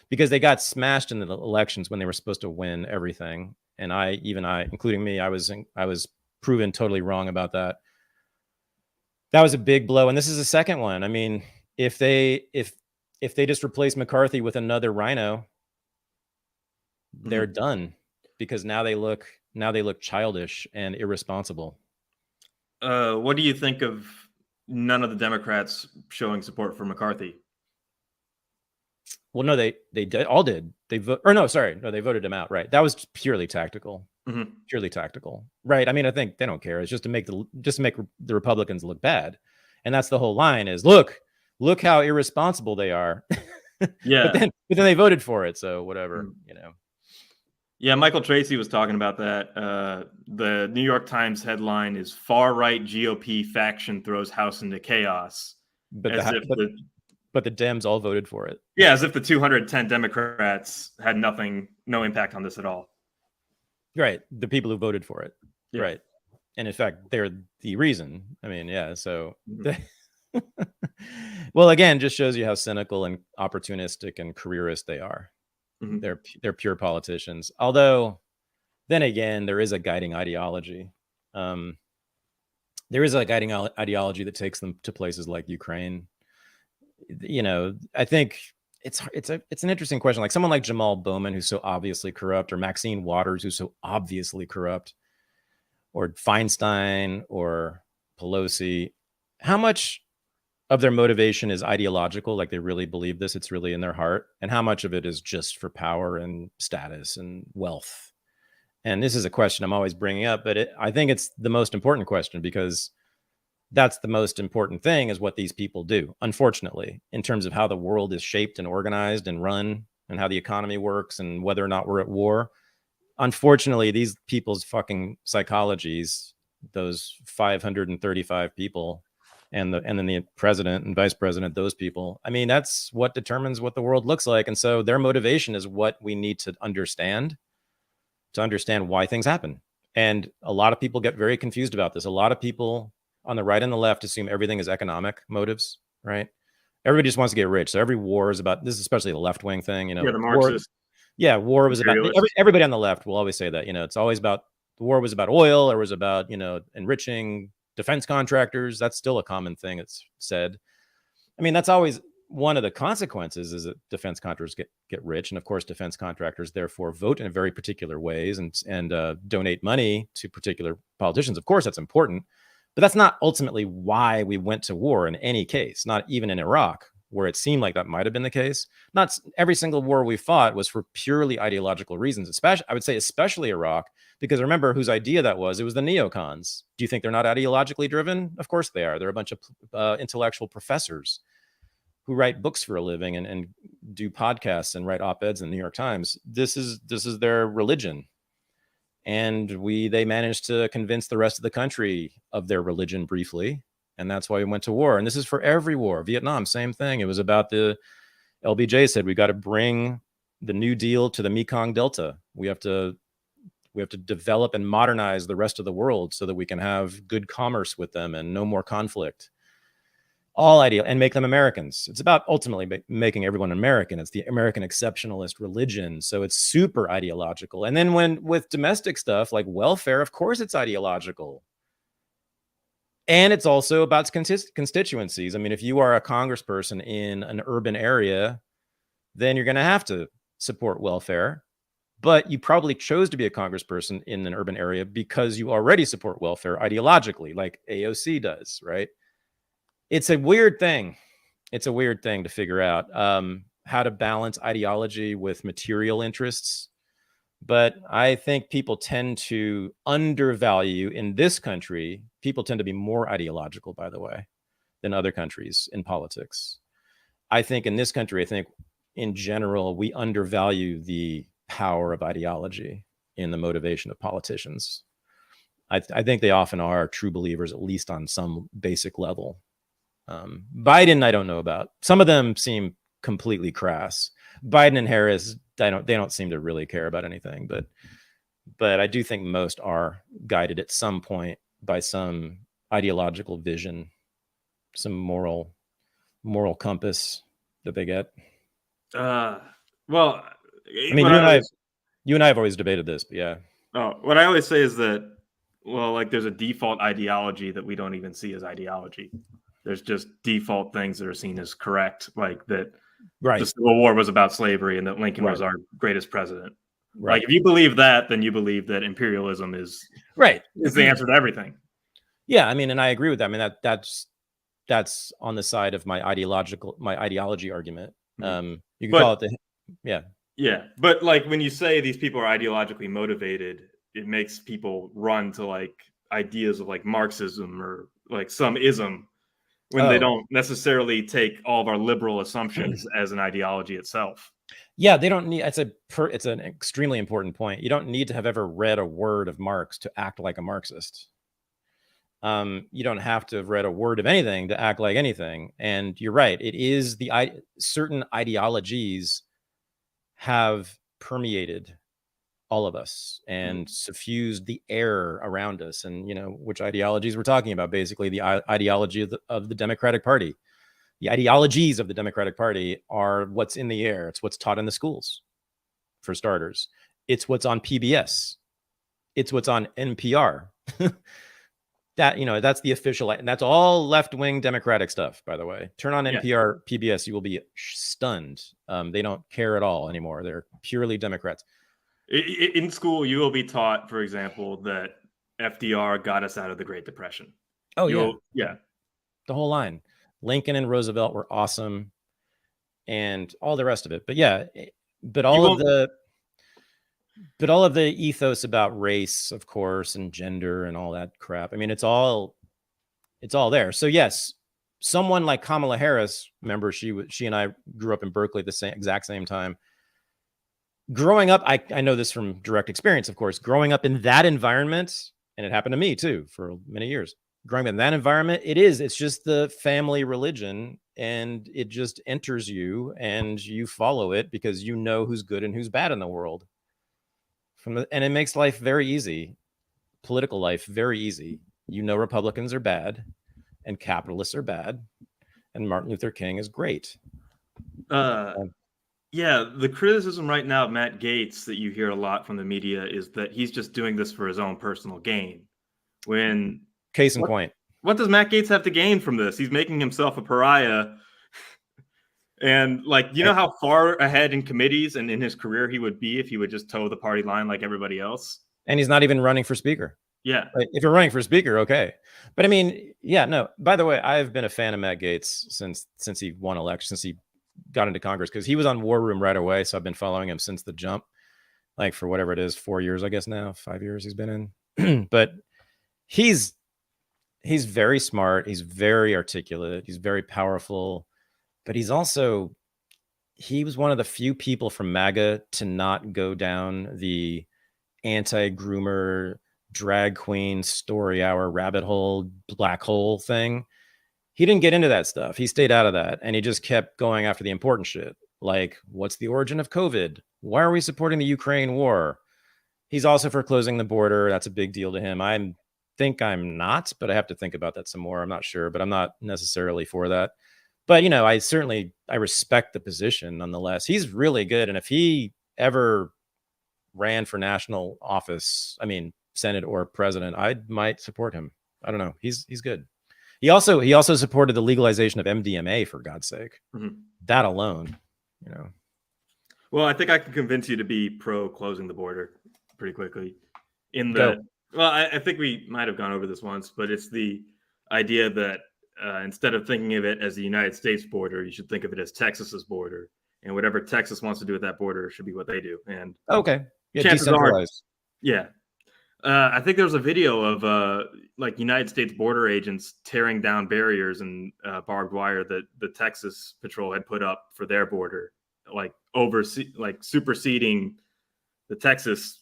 because they got smashed in the elections when they were supposed to win everything. And including me, I was proven totally wrong about that. That was a big blow. And this is the second one. I mean, if they just replace McCarthy with another rhino, they're done, because now they look childish and irresponsible. What do you think of none of the Democrats showing support for McCarthy? Well, no, they all did. They voted him out. Right. That was purely tactical. Purely tactical. Right. I mean, I think they don't care. It's just to make the Republicans look bad. And that's the whole line is, look how irresponsible they are. Yeah. but then they voted for it. So whatever, Yeah, Michael Tracy was talking about that. The New York Times headline is "Far-Right GOP Faction Throws House into Chaos." But the Dems all voted for it. Yeah, as if the 210 Democrats had no impact on this at all. Right. The people who voted for it. Yeah. Right. And in fact, they're the reason. I mean, yeah. So, well, again, just shows you how cynical and opportunistic and careerist they are. They're pure politicians. Although, then again, there is a guiding ideology. There is a guiding ideology that takes them to places like Ukraine. I think it's an interesting question. Like someone like Jamal Bowman, who's so obviously corrupt, or Maxine Waters, who's so obviously corrupt, or Feinstein or Pelosi. How much of their motivation is ideological, like they really believe this, it's really in their heart, and how much of it is just for power and status and wealth? And this is a question I'm always bringing up, but I think it's the most important question, because that's the most important thing, is what these people do, unfortunately, in terms of how the world is shaped and organized and run, and how the economy works, and whether or not we're at war. Unfortunately, these people's fucking psychologies, those 535 people, and then the president and vice president, those people, I mean, that's what determines what the world looks like. And so their motivation is what we need to understand why things happen. And a lot of people get very confused about this. A lot of people on the right and the left assume everything is economic motives, right? Everybody just wants to get rich. So every war is about this, especially the left-wing thing, the Marxist. War was about, everybody on the left will always say that, it's always about, the war was about oil, or was about, enriching defense contractors. That's still a common thing. It's said. I mean, that's always one of the consequences, is that defense contractors get rich. And of course, defense contractors therefore vote in very particular ways and donate money to particular politicians. Of course, that's important, but that's not ultimately why we went to war in any case, not even in Iraq, where it seemed like that might have been the case. Not every single war we fought was for purely ideological reasons, especially Iraq, because remember whose idea that was. It was the neocons. Do you think they're not ideologically driven? Of course they are. They're a bunch of intellectual professors who write books for a living and do podcasts and write op-eds in the New York Times. This is their religion. And they managed to convince the rest of the country of their religion briefly. And that's why we went to war. And this is for every war. Vietnam, same thing. It was about the LBJ said, we got to bring the New Deal to the Mekong Delta. We have to We have to develop and modernize the rest of the world so that we can have good commerce with them and no more conflict. All ideal, and make them Americans. It's about ultimately making everyone American. It's the American exceptionalist religion. So it's super ideological. And then with domestic stuff like welfare, of course it's ideological. And it's also about constituencies. I mean, if you are a congressperson in an urban area, then you're going to have to support welfare. But you probably chose to be a congressperson in an urban area because you already support welfare ideologically, like AOC does, right? It's a weird thing. It's a weird thing to figure out how to balance ideology with material interests. But I think people tend to undervalue in this country. People tend to be more ideological, by the way, than other countries in politics. I think in this country, I think in general, we undervalue the power of ideology in the motivation of politicians. I think they often are true believers, at least on some basic level. Biden, I don't know about. Some of them seem completely crass. Biden and Harris, they don't seem to really care about anything, but I do think most are guided at some point by some ideological vision, some moral compass that they get. Well, I mean, you and I have always debated this, but yeah. Oh, what I always say is that, well, like there's a default ideology that we don't even see as ideology. There's just default things that are seen as correct, like that right. The Civil War was about slavery and that Lincoln was our greatest president. Right. Like if you believe that, then you believe that imperialism is the answer to everything. Yeah, I mean, and I agree with that. I mean, that's on the side of my ideology argument. You can call it Yeah, but like when you say these people are ideologically motivated, it makes people run to like ideas of like Marxism or like some ism when they don't necessarily take all of our liberal assumptions as an ideology itself. Yeah, they don't need. It's an extremely important point. You don't need to have ever read a word of Marx to act like a Marxist. You don't have to have read a word of anything to act like anything. And you're right. It is certain ideologies have permeated all of us and suffused the air around us. And, which ideologies we're talking about, basically the ideology of the Democratic Party. The ideologies of the Democratic Party are what's in the air. It's what's taught in the schools, for starters. It's what's on PBS. It's what's on NPR. That's the official, and that's all left-wing Democratic stuff, by the way. Turn on NPR, PBS, you will be stunned. They don't care at all anymore. They're purely Democrats. In school, you will be taught, for example, that FDR got us out of the Great Depression. Oh, yeah. The whole line. Lincoln and Roosevelt were awesome, and all the rest of it. But yeah, but all of the ethos about race, of course, and gender and all that crap. I mean, it's all there. So yes, someone like Kamala Harris, remember she and I grew up in Berkeley at the exact same time. Growing up, I know this from direct experience, of course, growing up in that environment, and it happened to me too for many years. Growing up in that environment, it's just the family religion, and it just enters you and you follow it because you know who's good and who's bad in the world. And it makes life very easy, political life very easy. Republicans are bad and capitalists are bad, and Martin Luther King is great. Yeah, the criticism right now of Matt Gaetz that you hear a lot from the media is that he's just doing this for his own personal gain. Case in point. What does Matt Gaetz have to gain from this? He's making himself a pariah. And know how far ahead in committees and in his career he would be if he would just toe the party line like everybody else. And he's not even running for speaker. Yeah. If you're running for speaker, okay. But I mean, yeah, no. By the way, I've been a fan of Matt Gaetz since he won election, since he got into Congress, because he was on War Room right away. So I've been following him since the jump, like for whatever it is, 4 years, I guess now, 5 years he's been in. But he's very smart. He's very articulate. He's very powerful. But he was one of the few people from MAGA to not go down the anti-groomer, drag queen, story hour, rabbit hole, black hole thing. He didn't get into that stuff. He stayed out of that. And he just kept going after the important shit. Like, what's the origin of COVID? Why are we supporting the Ukraine war? He's also for closing the border. That's a big deal to him. I think I'm not, but I have to think about that some more. I'm not sure, but I'm not necessarily for that. But, you know, I respect the position nonetheless. He's really good. And if he ever ran for national office, I mean, Senate or president, I might support him. I don't know. He's good. He also supported the legalization of MDMA, for God's sake. Mm-hmm. That alone, you know. Well, I think I can convince you to be pro closing the border pretty quickly. I think we might have gone over this once, but it's the idea that instead of thinking of it as the United States border, you should think of it as Texas's border, and whatever Texas wants to do with that border should be what they do. And okay, yeah, chances decentralized. Yeah. I think there was a video of like United States border agents tearing down barriers and barbed wire that the Texas patrol had put up for their border, like superseding the Texas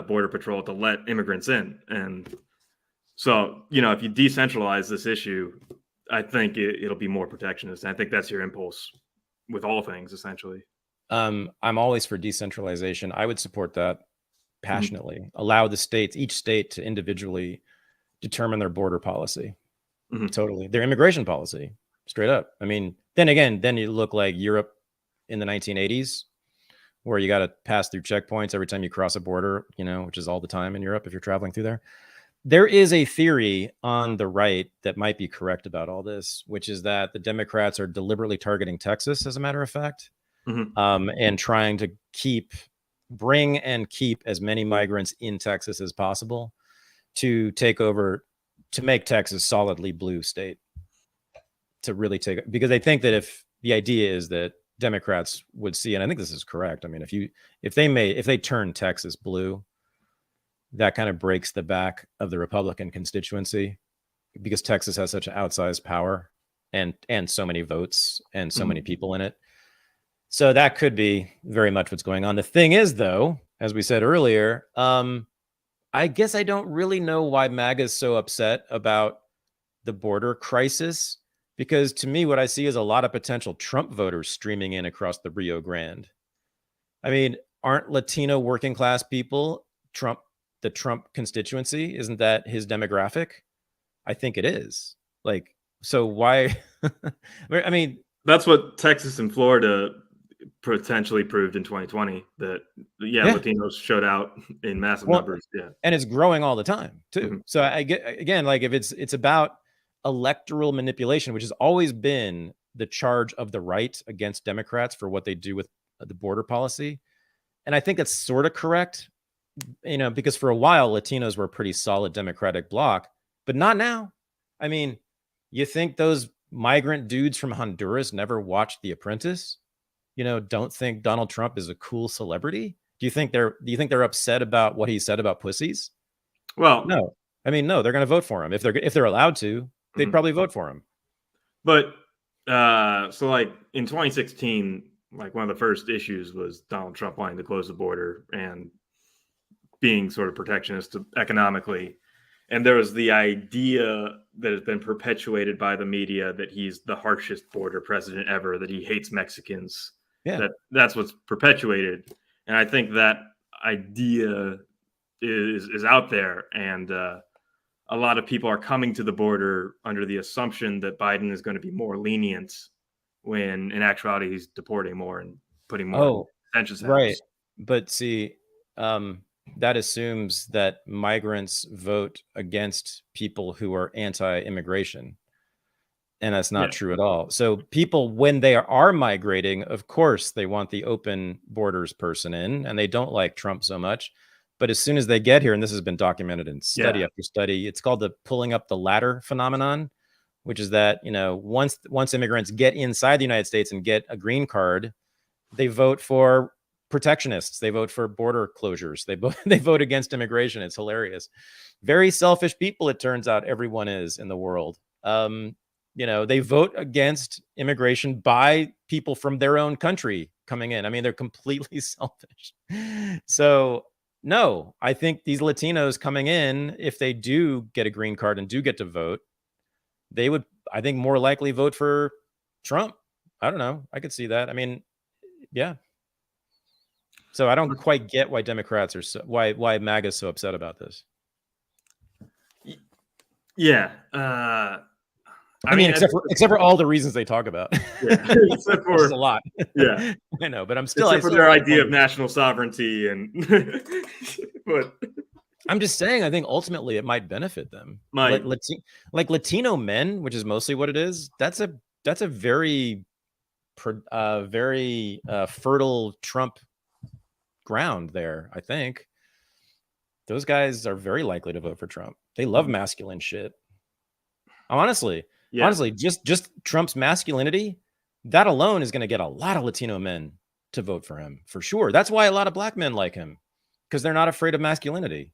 border patrol to let immigrants in. And so, you know, if you decentralize this issue, I think it'll be more protectionist. And I think that's your impulse with all things, essentially. I'm always for decentralization. I would support that passionately. Mm-hmm. Allow the states, each state, to individually determine their border policy. Mm-hmm. Totally. Their immigration policy, straight up. I mean, then you look like Europe in the 1980s, where you got to pass through checkpoints every time you cross a border, you know, which is all the time in Europe if you're traveling through there. There is a theory on the right that might be correct about all this, which is that the Democrats are deliberately targeting Texas, as a matter of fact, and trying to bring and keep as many migrants in Texas as possible to make Texas solidly blue state, to really because they think that if the idea is that Democrats would see, and I think this is correct. I mean, if they turn Texas blue, that kind of breaks the back of the Republican constituency, because Texas has such an outsized power and so many votes and so many people in it. So that could be very much what's going on. The thing is, though, as we said earlier, I guess I don't really know why MAGA is so upset about the border crisis, because to me, what I see is a lot of potential Trump voters streaming in across the Rio Grande. I mean, aren't Latino working class people the Trump constituency? Isn't that his demographic? I think it is. Like, so why? I mean, that's what Texas and Florida potentially proved in 2020, that Latinos showed out in massive numbers. Yeah, and it's growing all the time too. Mm-hmm. So I get, again, like, if it's about electoral manipulation, which has always been the charge of the right against Democrats for what they do with the border policy, and I think that's sort of correct, you know, because for a while Latinos were a pretty solid Democratic bloc, but not now. I mean, you think those migrant dudes from Honduras never watched The Apprentice? You know, don't think Donald Trump is a cool celebrity? Do you think they're upset about what he said about pussies? Well, no. I mean, no, they're going to vote for him. If they're allowed to, they'd probably vote for him. But so like in 2016, like one of the first issues was Donald Trump wanting to close the border and being sort of protectionist economically. And there was the idea that has been perpetuated by the media that he's the harshest border president ever, that he hates Mexicans. Yeah. That's what's perpetuated. And I think that idea is out there. And a lot of people are coming to the border under the assumption that Biden is going to be more lenient, when in actuality he's deporting more and putting more detention centers. Right. But see, that assumes that migrants vote against people who are anti-immigration. And that's not true at all. So people, when they are migrating, of course, they want the open borders person in, and they don't like Trump so much. But as soon as they get here, and this has been documented in study after study, it's called the pulling up the ladder phenomenon, which is that, you know, once immigrants get inside the United States and get a green card, they vote for protectionists. They vote for border closures. They vote against immigration. It's hilarious. Very selfish people, it turns out, everyone is in the world. You know, they vote against immigration by people from their own country coming in. I mean, they're completely selfish. So no, I think these Latinos coming in, if they do get a green card and do get to vote, they would, I think, more likely vote for Trump. I don't know. I could see that. I mean, yeah. So I don't quite get why Democrats are why MAGA is so upset about this. Yeah. I mean, except for all the reasons they talk about. Yeah. Except for a lot. Yeah. I know, but except for their idea of national sovereignty and but I'm just saying, I think ultimately it might benefit them. Might. Like Latino men, which is mostly what it is. That's a very fertile Trump ground there. I think those guys are very likely to vote for Trump. They love masculine shit. Honestly, just Trump's masculinity, that alone is going to get a lot of Latino men to vote for him for sure. That's why a lot of black men like him, because they're not afraid of masculinity.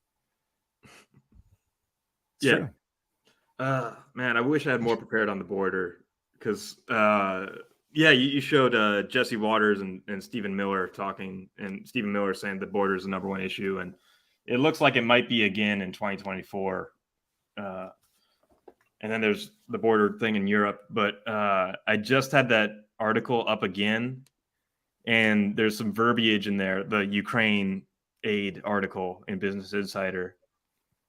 It's true. Man, I wish I had more prepared on the border because, you showed Jesse Waters and Stephen Miller talking, and Stephen Miller saying the border is the number one issue, and it looks like it might be again in 2024. And then there's the border thing in Europe, but I just had that article up again, and there's some verbiage in there, the Ukraine aid article in Business Insider.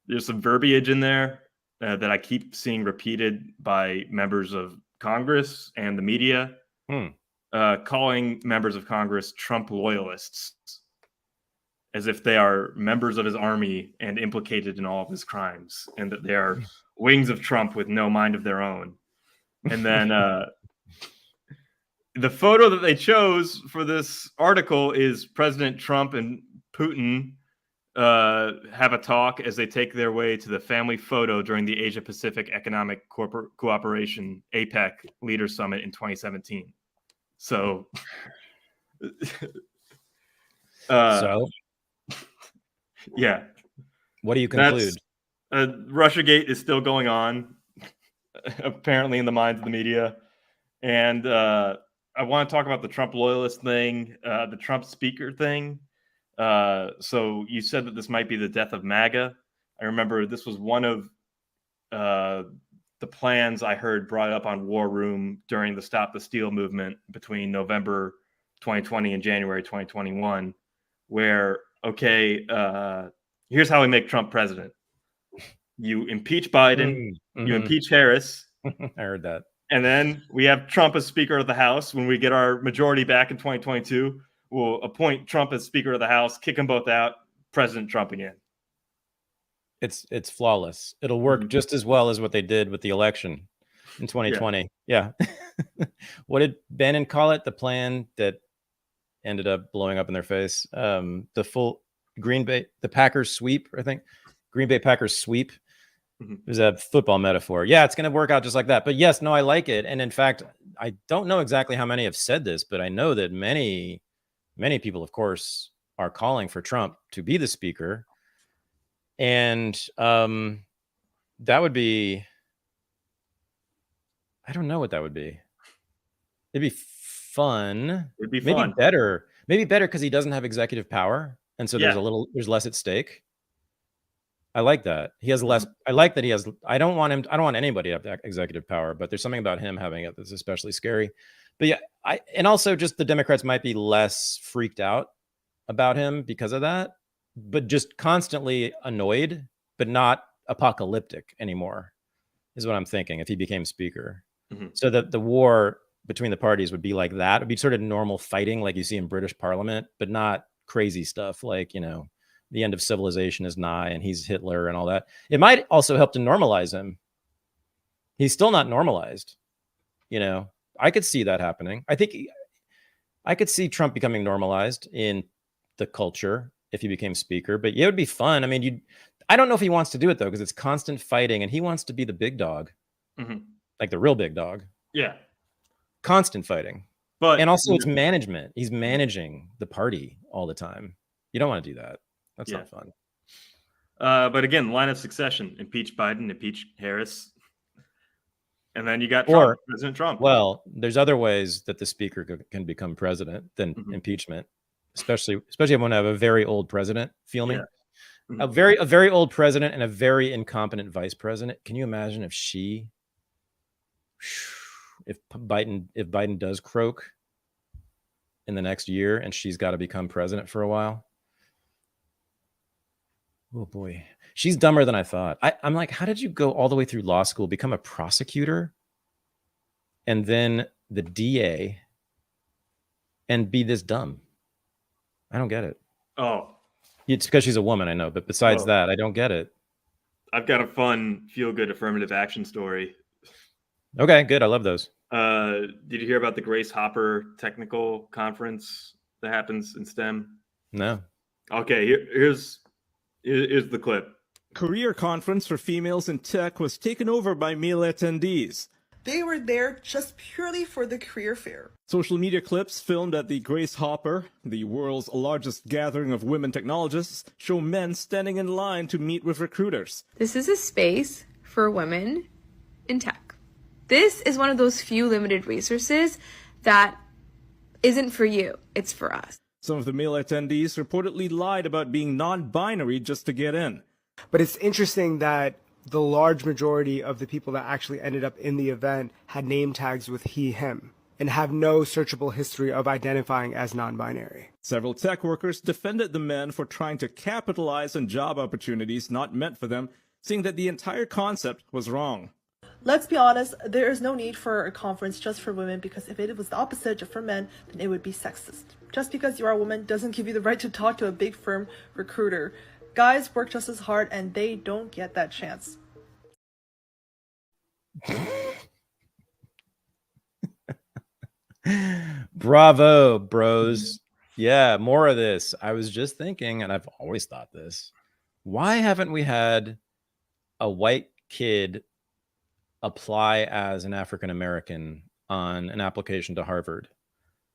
There's some verbiage in there that I keep seeing repeated by members of Congress and the media, calling members of Congress Trump loyalists, as if they are members of his army and implicated in all of his crimes, and that they are wings of Trump with no mind of their own. And then the photo that they chose for this article is President Trump and Putin have a talk as they take their way to the family photo during the Asia Pacific Economic Cooperation APEC Leaders Summit in 2017. So, yeah. What do you conclude? Russiagate is still going on, apparently in the minds of the media. And I want to talk about the Trump loyalist thing, the Trump speaker thing. So you said that this might be the death of MAGA. I remember this was one of the plans I heard brought up on War Room during the Stop the Steal movement between November 2020 and January 2021, where, here's how we make Trump president. You impeach Biden, you impeach Harris. I heard that. And then we have Trump as Speaker of the House. When we get our majority back in 2022, we'll appoint Trump as Speaker of the House, kick them both out, President Trump again. It's flawless. It'll work just as well as what they did with the election in 2020. Yeah. What did Bannon call it? The plan that ended up blowing up in their face. The full the Packers sweep, I think. Green Bay Packers sweep. It was a football metaphor. Yeah, it's going to work out just like that. But yes, no, I like it. And in fact, I don't know exactly how many have said this, but I know that many people, of course, are calling for Trump to be the speaker. And that would be, I don't know what that would be. It'd be fun. It'd be maybe better. Maybe better because he doesn't have executive power. And so there's less at stake. I like that. He has less. I like that he has. I don't want anybody to have that executive power, but there's something about him having it that's especially scary. But yeah, and also just the Democrats might be less freaked out about him because of that, but just constantly annoyed, but not apocalyptic anymore, is what I'm thinking if he became speaker. So that the war between the parties would be like that. It would be sort of normal fighting like you see in British Parliament, but not crazy stuff like, the end of civilization is nigh and he's Hitler and all that. It might also help to normalize him. He's still not normalized. I could see that happening. I think I could see Trump becoming normalized in the culture if he became speaker, but it would be fun. I mean, I don't know if he wants to do it though, because it's constant fighting and he wants to be the big dog, like the real big dog. Yeah. Constant fighting. And also it's management. He's managing the party all the time. You don't want to do that. That's not fun. But again, line of succession: impeach Biden, impeach Harris, and then you got Trump, President Trump. Well, there's other ways that the speaker can become president than impeachment, especially if you want to have a very old president. Feel me? A very old president and a very incompetent vice president. Can you imagine if Biden does croak? in the next year, and she's got to become president for a while. Oh boy, she's dumber than I thought. I'm like, how did you go all the way through law school, become a prosecutor, and then the DA, and be this dumb? I don't get it. Oh, it's because she's a woman, I know, but besides that, I don't get it. I've got a fun, feel-good affirmative action story. Okay, good. I love those. Did you hear about the Grace Hopper technical conference that happens in STEM? No. Okay, here's the clip. Career conference for females in tech was taken over by male attendees. They were there just purely for the career fair. Social media clips filmed at the Grace Hopper, the world's largest gathering of women technologists, show men standing in line to meet with recruiters. This is a space for women in tech. This is one of those few limited resources that isn't for you, it's for us. Some of the male attendees reportedly lied about being non-binary just to get in. But it's interesting that the large majority of the people that actually ended up in the event had name tags with he, him, and have no searchable history of identifying as non-binary. Several tech workers defended the men for trying to capitalize on job opportunities not meant for them, saying that the entire concept was wrong. Let's be honest, there is no need for a conference just for women, because if it was the opposite for men, then it would be sexist. Just because you are a woman doesn't give you the right to talk to a big firm recruiter. Guys work just as hard and they don't get that chance. Bravo, bros. Yeah, more of this. I was just thinking, and I've always thought this, why haven't we had a white kid apply as an African American on an application to Harvard?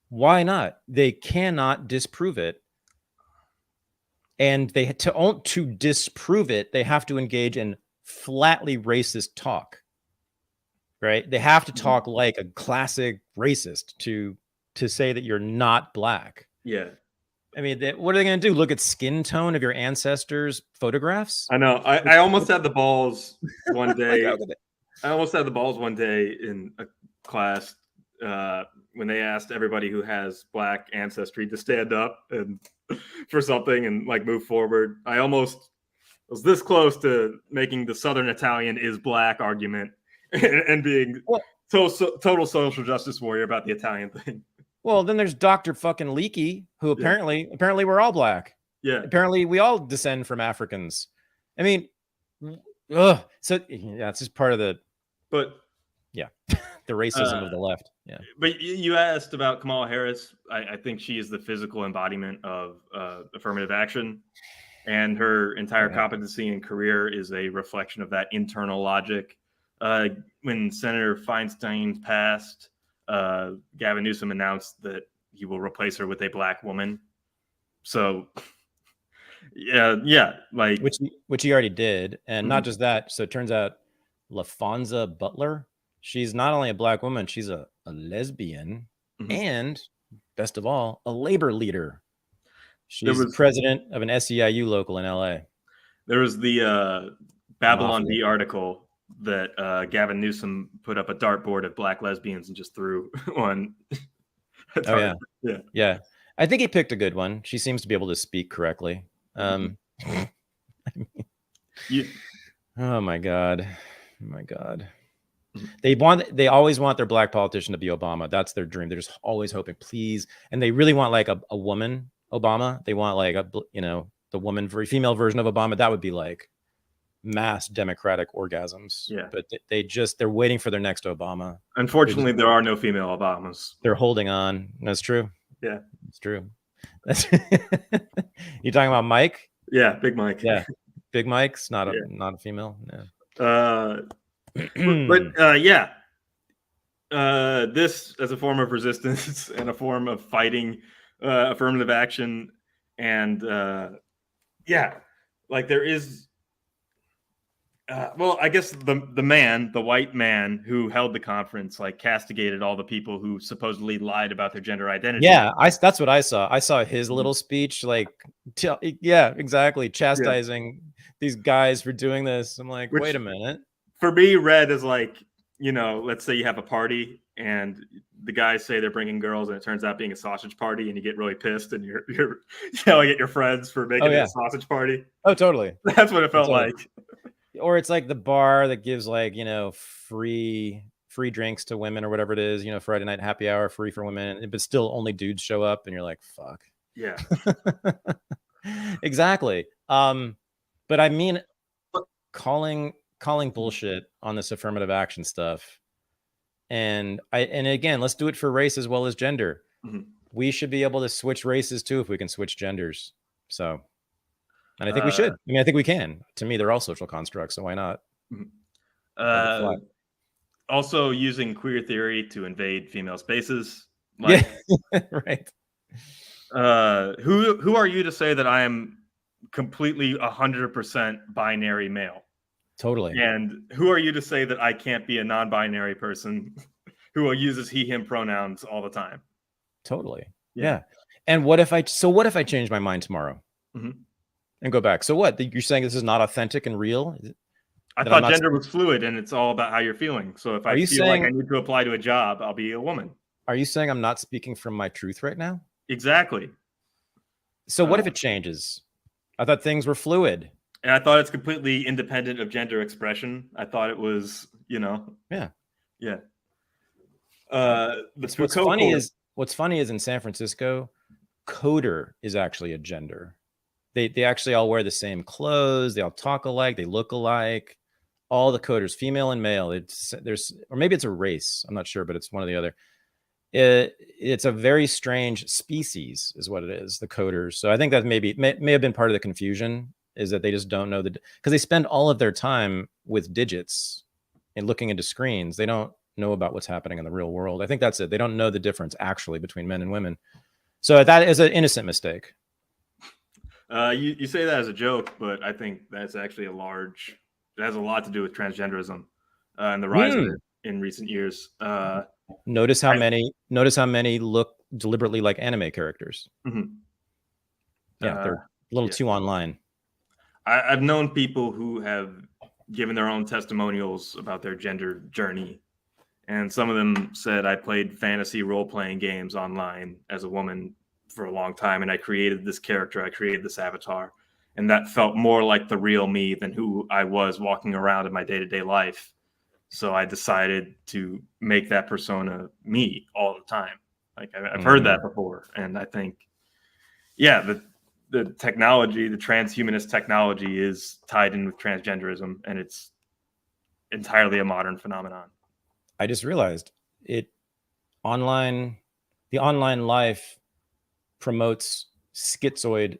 Why not? They cannot disprove it. And they to disprove it, they have to engage in flatly racist talk. Right? They have to talk like a classic racist to say that you're not black. Yeah. I mean, what are they going to do? Look at skin tone of your ancestors' photographs? I know. I almost had the balls one day. I almost had the balls one day in a class when they asked everybody who has black ancestry to stand up and for something and like move forward. I almost was this close to making the Southern Italian is black argument and being total social justice warrior about the Italian thing. Well, then there's Dr. fucking Leakey, who apparently we're all black. Yeah. Apparently we all descend from Africans. I mean, so yeah, it's just part of the the racism of the left. Yeah. But you asked about Kamala Harris. I think she is the physical embodiment of affirmative action, and her entire competency and career is a reflection of that internal logic. When Senator Feinstein passed, Gavin Newsom announced that he will replace her with a black woman. So, like which he already did, and not just that. So it turns out LaFonza Butler, she's not only a black woman, she's a lesbian, and best of all, a labor leader. She's the president of an SEIU local in LA. There was the Babylon Bee article that Gavin Newsom put up a dartboard of black lesbians and just threw on. Yeah. I think he picked a good one. She seems to be able to speak correctly. Oh my God. They always want their black politician to be Obama. That's their dream. They're just always hoping, please. And they really want like a woman Obama. They want like the female version of Obama. That would be like mass democratic orgasms. Yeah. But they're waiting for their next Obama. Unfortunately, there are no female Obamas. They're holding on. That's true. Yeah. It's true. You talking about Mike? Yeah, Big Mike. Yeah. Big Mike's not a female. Yeah. This as a form of resistance and a form of fighting affirmative action, and like there is I guess the white man who held the conference like castigated all the people who supposedly lied about their gender identity. Yeah, that's what I saw. I saw his little speech, like exactly, chastising these guys for doing this. I'm like, wait a minute. For me, read as like, let's say you have a party and the guys say they're bringing girls and it turns out being a sausage party, and you get really pissed and you're yelling at your friends for making it a sausage party. Oh, totally. That's what it felt like. Or it's like the bar that gives like, free drinks to women or whatever it is, Friday night happy hour, free for women, but still only dudes show up and you're like, fuck. Yeah. Exactly. But I mean, calling bullshit on this affirmative action stuff. And again, let's do it for race as well as gender. Mm-hmm. We should be able to switch races too if we can switch genders. So, and I think we should. I mean, I think we can. To me, they're all social constructs, so why not? Mm-hmm. Also, using queer theory to invade female spaces. Like, yeah, right. Who are you to say that I am completely 100% binary male? Totally. And who are you to say that I can't be a non-binary person who uses he, him pronouns all the time? Totally. Yeah. And what if I change my mind tomorrow and go back? So what? You're saying this is not authentic and real? I thought gender was fluid and it's all about how you're feeling. So if I feel like I need to apply to a job, I'll be a woman. Are you saying I'm not speaking from my truth right now? Exactly. So what if it changes? I thought things were fluid. And I thought it's completely independent of gender expression. I thought it was, Yeah. What's funny is in San Francisco, coder is actually a gender. They actually all wear the same clothes. They all talk alike. They look alike. All the coders, female and male. Or maybe it's a race. I'm not sure, but it's one or the other. It's a very strange species, is what it is. The coders. So I think that may have been part of the confusion. Is that they just don't know because they spend all of their time with digits and looking into screens. They don't know about what's happening in the real world. I think that's it. They don't know the difference actually between men and women. So that is an innocent mistake. You say that as a joke, but I think that's actually it has a lot to do with transgenderism and the rise of it in recent years. Notice how many look deliberately like anime characters. Mm-hmm. Yeah, they're a little too online. I've known people who have given their own testimonials about their gender journey. And some of them said, I played fantasy role-playing games online as a woman for a long time. And I created this character. I created this avatar. And that felt more like the real me than who I was walking around in my day-to-day life. So I decided to make that persona me all the time. Like I've heard that before. And I think, the technology, the transhumanist technology is tied in with transgenderism, and it's entirely a modern phenomenon. I just realized the online life promotes schizoid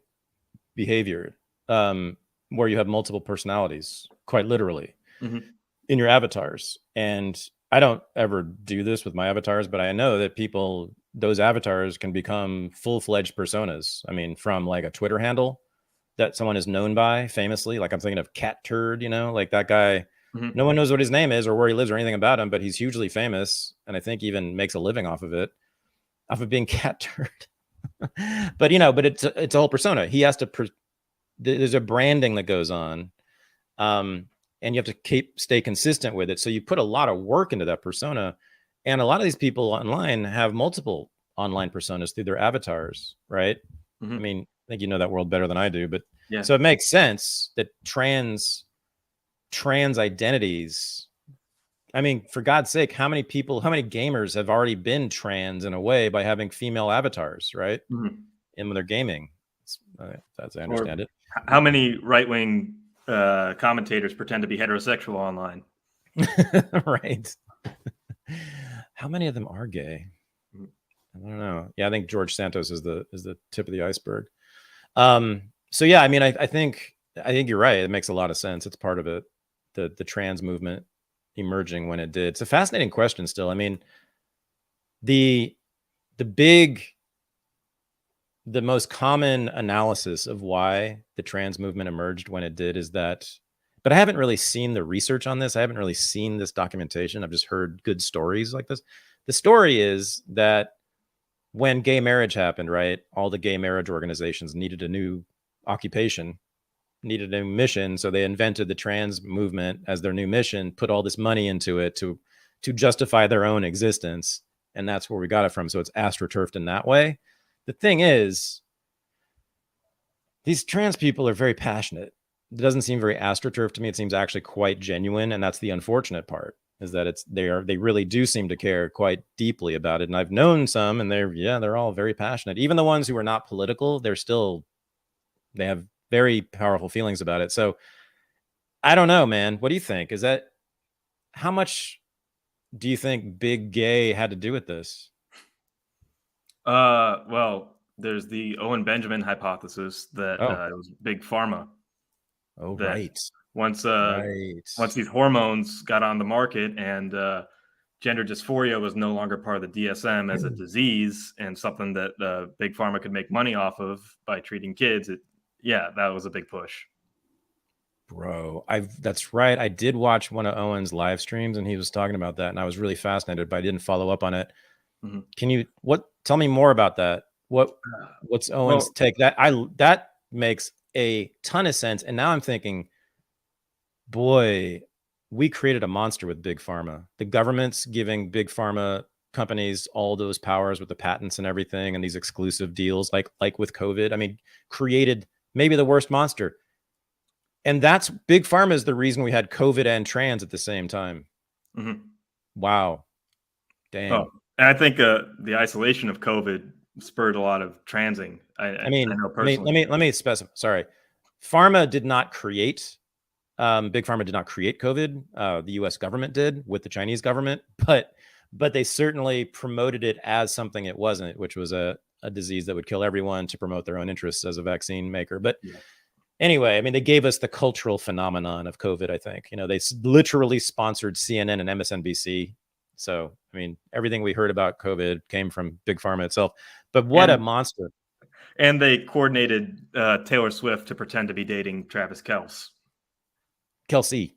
behavior, where you have multiple personalities, quite literally, in your avatars. And I don't ever do this with my avatars, but I know that those avatars can become full-fledged personas. I mean, from like a Twitter handle that someone is known by famously, like I'm thinking of Cat Turd, like that guy, no one knows what his name is or where he lives or anything about him, but he's hugely famous. And I think even makes a living off of being Cat Turd. but it's a whole persona. He has to, there's a branding that goes on. And you have to stay consistent with it. So you put a lot of work into that persona. And a lot of these people online have multiple online personas through their avatars, right? I mean, I think you know that world better than I do, but so it makes sense that trans identities. I mean, for God's sake, how many gamers have already been trans in a way by having female avatars, right? And when they're gaming, as I understand it. How many right-wing commentators pretend to be heterosexual online? Right. How many of them are gay? I don't know. Yeah, I think George Santos is the tip of the iceberg. So yeah, I mean, I think you're right. It makes a lot of sense. It's part of it. The trans movement emerging when it did. It's a fascinating question still. I mean, the most common analysis of why the trans movement emerged when it did is that, but I haven't really seen the research on this. I haven't really seen this documentation. I've just heard good stories like this. The story is that when gay marriage happened, right, all the gay marriage organizations needed a new occupation, needed a new mission. So they invented the trans movement as their new mission, put all this money into it to justify their own existence. and that's where we got it from. So it's astroturfed in that way. The thing is, these trans people are very passionate. It doesn't seem very astroturfed to me. It seems actually quite genuine, and that's the unfortunate part, is that they really do seem to care quite deeply about it. And I've known some, and they're all very passionate. Even the ones who are not political, they have very powerful feelings about it. So I don't know, man. What do you think? How much do you think Big Gay had to do with this? Well, there's the Owen Benjamin hypothesis that it was Big Pharma. Oh, right. Once these hormones got on the market and gender dysphoria was no longer part of the DSM as a disease and something that Big Pharma could make money off of by treating kids, that was a big push. Bro, that's right. I did watch one of Owen's live streams, and he was talking about that, and I was really fascinated, but I didn't follow up on it. Mm-hmm. Tell me more about that? What's Owen's take? That makes a ton of sense. And now I'm thinking, boy, we created a monster with Big Pharma. The government's giving Big Pharma companies all those powers with the patents and everything, and these exclusive deals, like with COVID. I mean, created maybe the worst monster. And that's Big Pharma is the reason we had COVID and trans at the same time. Mm-hmm. Wow. Damn. Oh, and I think the isolation of COVID spurred a lot of transing. I know personally. Let me specify. Sorry. Pharma did not create, Big Pharma did not create COVID. The US government did with the Chinese government, but they certainly promoted it as something it wasn't, which was a disease that would kill everyone to promote their own interests as a vaccine maker. But anyway, I mean, they gave us the cultural phenomenon of COVID, I think. They literally sponsored CNN and MSNBC. So, I mean, everything we heard about COVID came from Big Pharma itself. But what a monster. And they coordinated Taylor Swift to pretend to be dating Travis Kelce. Kelsey.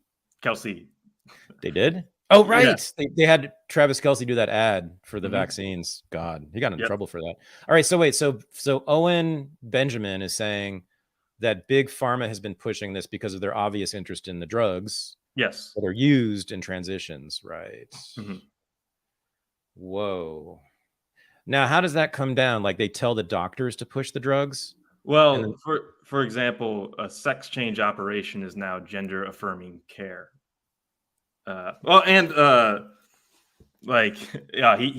They did? Oh, right. Yeah. They had Travis Kelce do that ad for the vaccines. God, he got in trouble for that. All right. So wait, so Owen Benjamin is saying that Big Pharma has been pushing this because of their obvious interest in the drugs. Yes. That are used in transitions, right? Mm-hmm. Whoa. Now, how does that come down? Like they tell the doctors to push the drugs? Well, for example, a sex change operation is now gender affirming care. He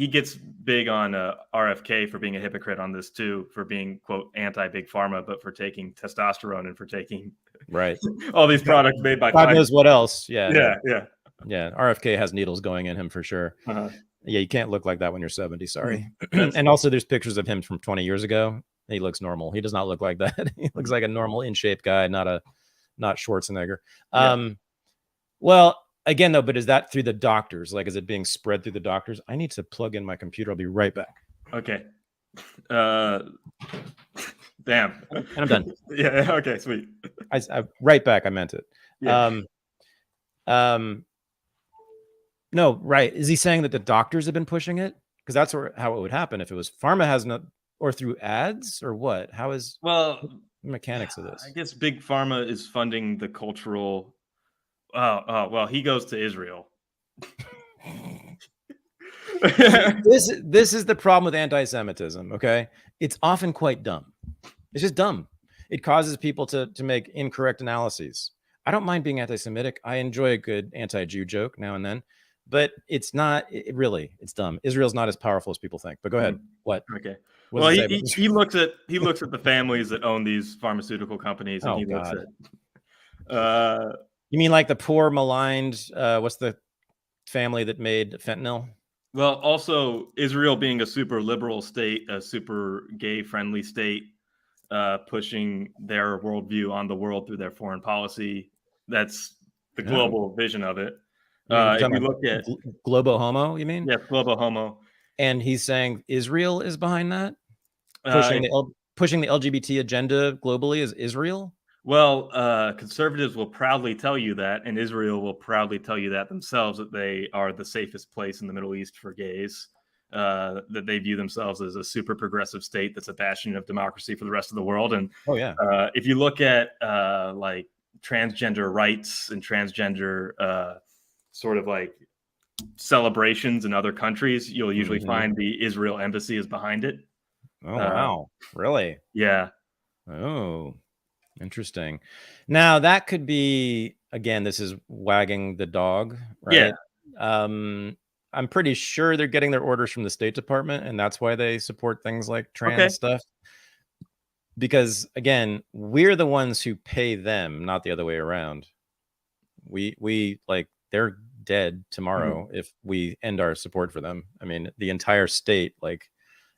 gets big on RFK for being a hypocrite on this too, for being quote anti Big Pharma, but for taking testosterone and for taking all these products made by God knows what else. Yeah. RFK has needles going in him for sure. Uh-huh. Yeah, you can't look like that when you're 70. Sorry. And also, there's pictures of him from 20 years ago. He looks normal. He does not look like that. He looks like a normal, in shape guy, not Schwarzenegger. Yeah. Well, again, though, but is that through the doctors? Like, is it being spread through the doctors? I need to plug in my computer. I'll be right back. Okay. Damn. And I'm done. Yeah. Okay. Sweet. I right back. I meant it. Yeah. No, right. Is he saying that the doctors have been pushing it? Because that's how it would happen if it was Pharma has not, or through ads or what? How is the mechanics of this? I guess Big Pharma is funding the cultural. Well, he goes to Israel. This is the problem with anti-Semitism. Okay, it's often quite dumb. It's just dumb. It causes people to make incorrect analyses. I don't mind being anti-Semitic. I enjoy a good anti-Jew joke now and then, but it's not it's dumb. Israel's not as powerful as people think. But go ahead. What? Okay. Well, he looks at the families that own these pharmaceutical companies, and looks at. You mean like the poor, maligned? What's the family that made fentanyl? Well, also Israel being a super liberal state, a super gay-friendly state, pushing their worldview on the world through their foreign policy. That's the global vision of it. If you look at Globo Homo, you mean? Yeah, Globo Homo. And he's saying Israel is behind that, pushing the LGBT agenda globally is Israel. Well, conservatives will proudly tell you that, and Israel will proudly tell you that themselves, that they are the safest place in the Middle East for gays, that they view themselves as a super progressive state that's a bastion of democracy for the rest of the world. And if you look at like transgender rights and transgender sort of like celebrations in other countries, you'll usually Mhm. find the Israel embassy is behind it. Oh, wow. Really? Yeah. Oh, interesting. Now that could be, again, this is wagging the dog, Yeah. right? I'm pretty sure they're getting their orders from the State Department, and that's why they support things like trans Okay. stuff. Because again, we're the ones who pay them, not the other way around. We like, they're dead tomorrow if we end our support for them. I mean, the entire state like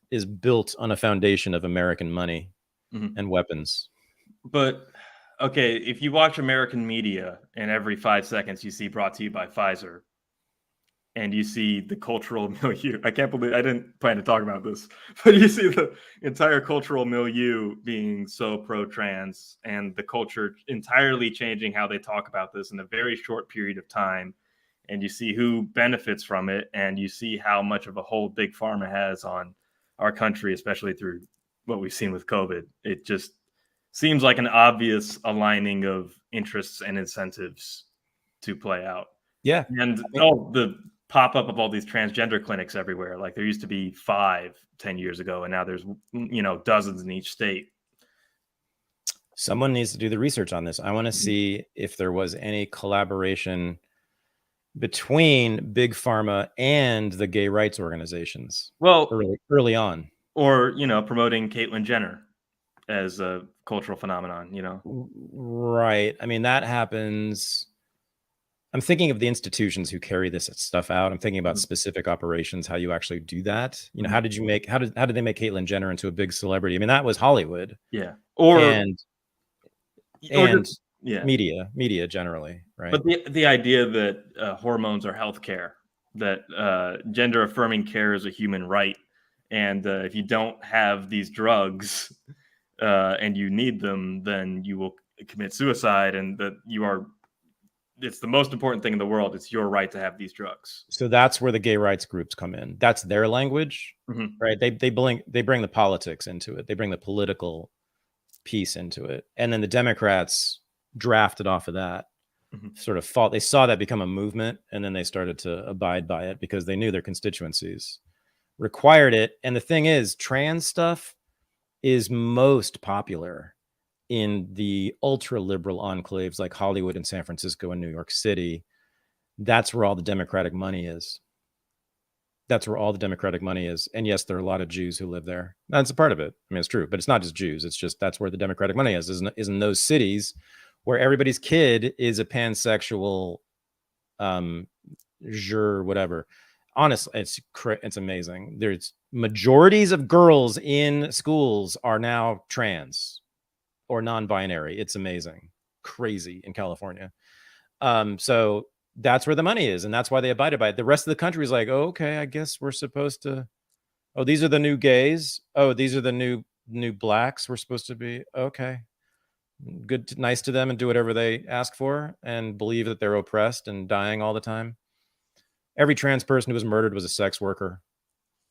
is built on a foundation of American money and weapons. But okay, if you watch American media and every 5 seconds you see brought to you by Pfizer, and you see the cultural milieu, I can't believe I didn't plan to talk about this, but you see the entire cultural milieu being so pro-trans and the culture entirely changing how they talk about this in a very short period of time. And you see who benefits from it, and you see how much of a hold Big Pharma has on our country, especially through what we've seen with COVID. It just seems like an obvious aligning of interests and incentives to play out. Yeah. And the pop-up of all these transgender clinics everywhere. Like there used to be 5 10 years ago, and now there's dozens in each state. Someone needs to do the research on this. I want to see if there was any collaboration between Big Pharma and the gay rights organizations. Well, early on. Or, promoting Caitlyn Jenner as a cultural phenomenon, Right. I mean, that happens. I'm thinking of the institutions who carry this stuff out. I'm thinking about specific operations, how you actually do that. How did they make Caitlyn Jenner into a big celebrity? I mean, that was Hollywood. Yeah. Media generally, right? But the idea that hormones are healthcare, that gender affirming care is a human right, and if you don't have these drugs and you need them, then you will commit suicide, and that it's the most important thing in the world. It's your right to have these drugs. So that's where the gay rights groups come in. That's their language, right? They bring the politics into it. They bring the political piece into it, and then the Democrats drafted off of that. Sort of fought. They saw that become a movement, and then they started to abide by it because they knew their constituencies required it. And the thing is, trans stuff is most popular in the ultra liberal enclaves like Hollywood and San Francisco and New York City. That's where all the Democratic money is. And yes, there are a lot of Jews who live there. That's a part of it. I mean, it's true, but it's not just Jews. It's just that's where the Democratic money is in those cities where everybody's kid is a pansexual, whatever. Honestly, it's amazing. There's majorities of girls in schools are now trans or non-binary. It's amazing, crazy in California. So that's where the money is, and that's why they abided by it. The rest of the country is like, oh, okay, I guess we're supposed to. Oh, these are the new gays. Oh, these are the new blacks. We're supposed to be okay. Good, nice to them, and do whatever they ask for, and believe that they're oppressed and dying all the time. Every trans person who was murdered was a sex worker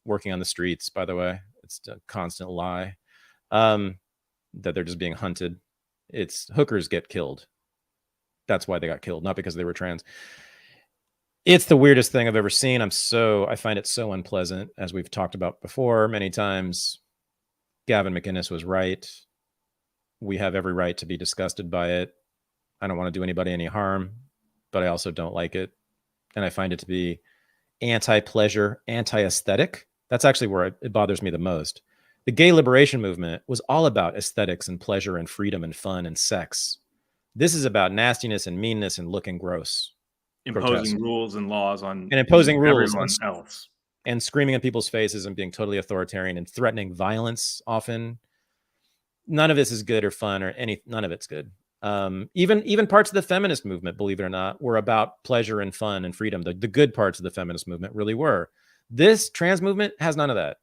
working on the streets. By the way, it's a constant lie that they're just being hunted. It's hookers get killed. That's why they got killed, not because they were trans. It's the weirdest thing I've ever seen. I find it so unpleasant, as we've talked about before many times. Gavin McInnes was right. We have every right to be disgusted by it. I don't want to do anybody any harm, but I also don't like it. And I find it to be anti-pleasure, anti-aesthetic. That's actually where it bothers me the most. The gay liberation movement was all about aesthetics and pleasure and freedom and fun and sex. This is about nastiness and meanness and looking gross. Imposing rules and laws on everyone else. And screaming in people's faces and being totally authoritarian and threatening violence often. None of this is good or fun or none of it's good. Even parts of the feminist movement, believe it or not, were about pleasure and fun and freedom. The good parts of the feminist movement really were. This trans movement has none of that.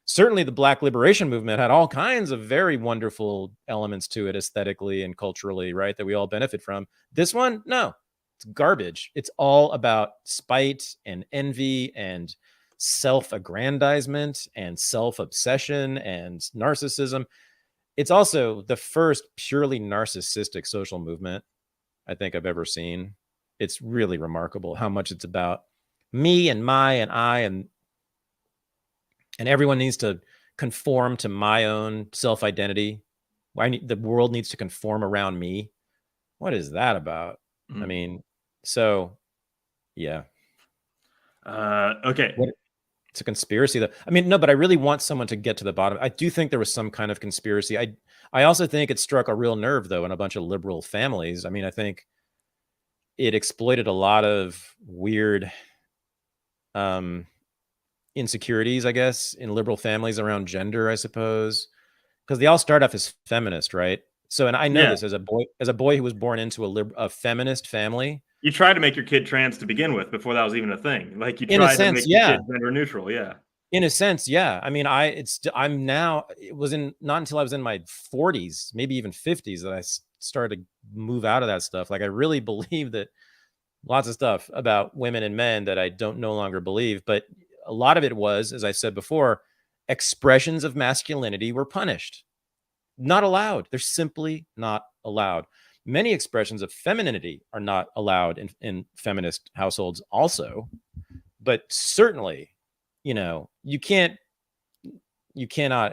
Certainly the Black liberation movement had all kinds of very wonderful elements to it aesthetically and culturally, right, that we all benefit from. This one, no, it's garbage. It's all about spite and envy and self-aggrandizement and self-obsession and narcissism. It's also the first purely narcissistic social movement I think I've ever seen. It's really remarkable how much it's about me and my and I and everyone needs to conform to my own self-identity. The world needs to conform around me. What is that about? I mean, so yeah. Okay. It's a conspiracy though. I mean, no, but I really want someone to get to the bottom. I do think there was some kind of conspiracy. I also think it struck a real nerve though in a bunch of liberal families. I mean, I think it exploited a lot of weird insecurities, I guess, in liberal families around gender, I suppose, because they all start off as feminist, right? So, and I know this as a boy who was born into a feminist family. You tried to make your kid trans to begin with before that was even a thing. Like you In a tried to sense, make your yeah. kid gender neutral. Yeah. In a sense, yeah. I mean, I'm now, it was not until I was in my 40s, maybe even 50s, that I started to move out of that stuff. Like I really believe that lots of stuff about women and men that I don't no longer believe, but a lot of it was, as I said before, expressions of masculinity were punished. Not allowed. They're simply not allowed. Many expressions of femininity are not allowed in feminist households also, but certainly, you cannot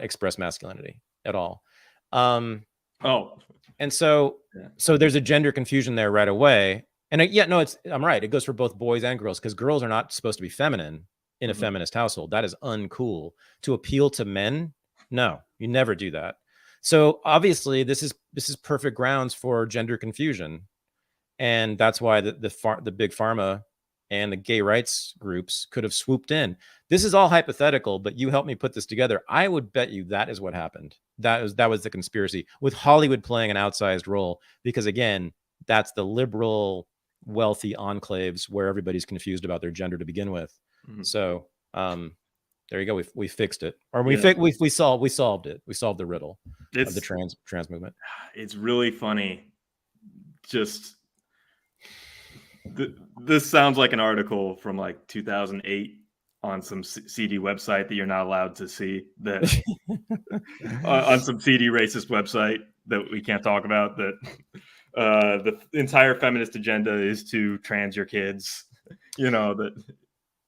express masculinity at all. And so there's a gender confusion there right away. And I'm right. It goes for both boys and girls, because girls are not supposed to be feminine in a feminist household. That is uncool. To appeal to men, no, you never do that. So obviously this is perfect grounds for gender confusion. And that's why the big pharma and the gay rights groups could have swooped in. This is all hypothetical, but you helped me put this together. I would bet you that is what happened. That was the conspiracy, with Hollywood playing an outsized role, because again, that's the liberal, wealthy enclaves where everybody's confused about their gender to begin with. So there you go. We fixed it, or we solved it. We solved the riddle of the trans movement. It's really funny. Just this sounds like an article from like 2008 on some CD website that you're not allowed to see, that on some CD racist website that we can't talk about, that the entire feminist agenda is to trans your kids. That.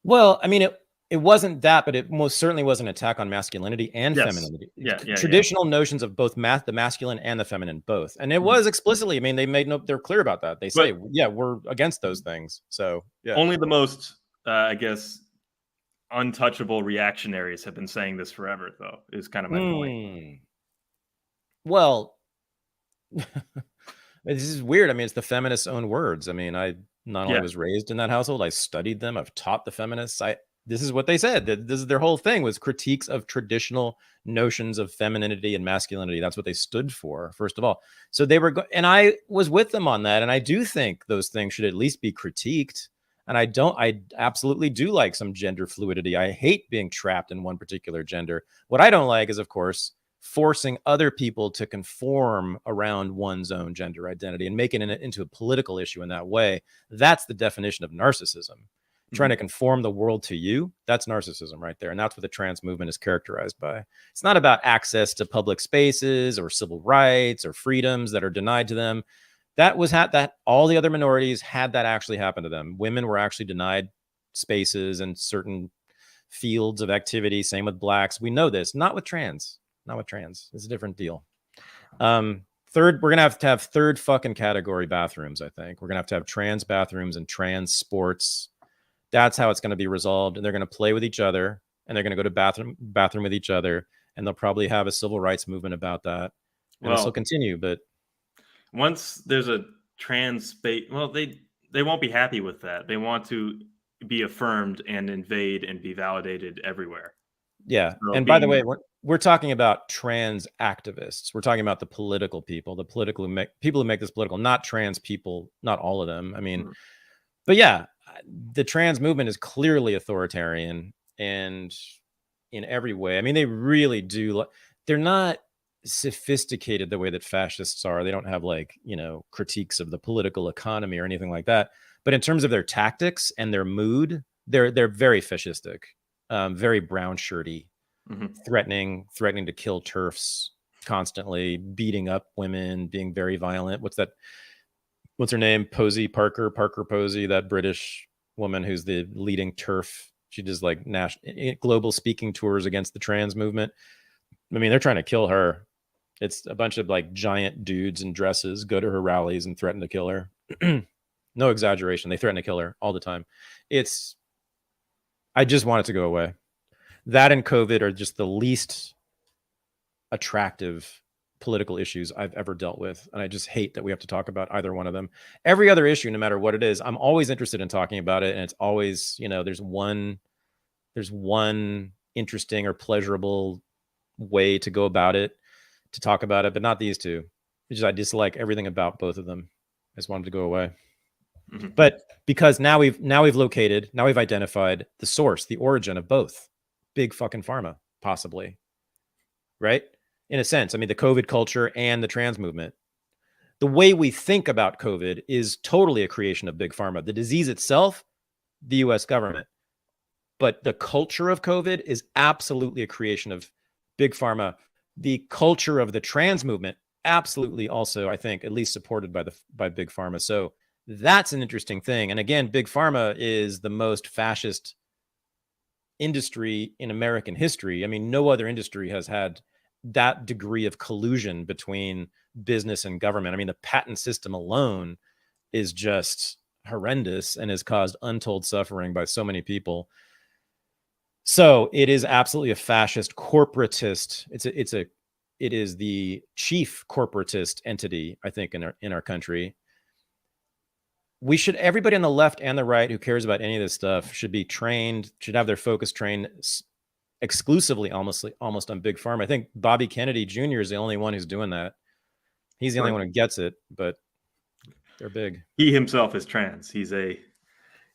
Well, I mean, it wasn't that, but it most certainly was an attack on masculinity and femininity. Traditional notions of both the masculine and the feminine, both. And it was explicitly, I mean, they're clear about that. They say, we're against those things. So yeah. Only the most, I guess, untouchable reactionaries have been saying this forever, though, is kind of my point. Well, this is weird. I mean, it's the feminists' own words. I mean, I not only was raised in that household, I studied them. I've taught the feminists. This is what they said. This is their whole thing, was critiques of traditional notions of femininity and masculinity. That's what they stood for, first of all. So they were, and I was with them on that. And I do think those things should at least be critiqued. And I absolutely do like some gender fluidity. I hate being trapped in one particular gender. What I don't like is, of course, forcing other people to conform around one's own gender identity and making it into a political issue in that way. That's the definition of narcissism. Trying to conform the world to you, that's narcissism right there. And that's what the trans movement is characterized by. It's not about access to public spaces or civil rights or freedoms that are denied to them. That all the other minorities had that actually happen to them. Women were actually denied spaces and certain fields of activity. Same with blacks. We know this. Not with trans. It's a different deal. Third, we're gonna have to have third fucking category bathrooms. I think we're gonna have to have trans bathrooms and trans sports. That's how it's going to be resolved. And they're going to play with each other, and they're going to go to bathroom with each other. And they'll probably have a civil rights movement about that. And this will continue. But once there's a trans space, they won't be happy with that. They want to be affirmed and invade and be validated everywhere. Yeah. So and by the way, we're talking about trans activists. We're talking about the political people, people who make this political, not trans people, not all of them. I mean, but yeah, the trans movement is clearly authoritarian and in every way. I mean, they really do. They're not sophisticated the way that fascists are. They don't have critiques of the political economy or anything like that. But in terms of their tactics and their mood, they're very fascistic, very brown shirty, threatening to kill TERFs constantly, beating up women, being very violent. What's her name? Parker Posey, that British woman who's the leading TERF. She does like global speaking tours against the trans movement. I mean, they're trying to kill her. It's a bunch of like giant dudes in dresses go to her rallies and threaten to kill her. No exaggeration. They threaten to kill her all the time. I just want it to go away. That and COVID are just the least attractive political issues I've ever dealt with. And I just hate that we have to talk about either one of them. Every other issue, no matter what it is, I'm always interested in talking about it. And it's always, there's one interesting or pleasurable way to go about it, to talk about it, but not these two. I dislike everything about both of them. I just want them to go away. Mm-hmm. But because now we've identified the source, the origin of both. Big fucking pharma, possibly. Right? In a sense, I mean, the COVID culture and the trans movement. The way we think about COVID is totally a creation of big pharma. The disease itself, the US government. But the culture of COVID is absolutely a creation of big pharma. The culture of the trans movement, absolutely also, I think, at least supported by big pharma. So that's an interesting thing. And again, big pharma is the most fascist industry in American history. I mean, no other industry has had that degree of collusion between business and government. I mean, the patent system alone is just horrendous and has caused untold suffering by so many people. So it is absolutely a fascist corporatist. It is the chief corporatist entity, I think, in our country. Everybody on the left and the right who cares about any of this stuff should be trained, should have their focus trained exclusively almost on big pharma. I think Bobby Kennedy Jr. is the only one who's doing that. He's the only one who gets it, but they're big. He himself is trans. He's a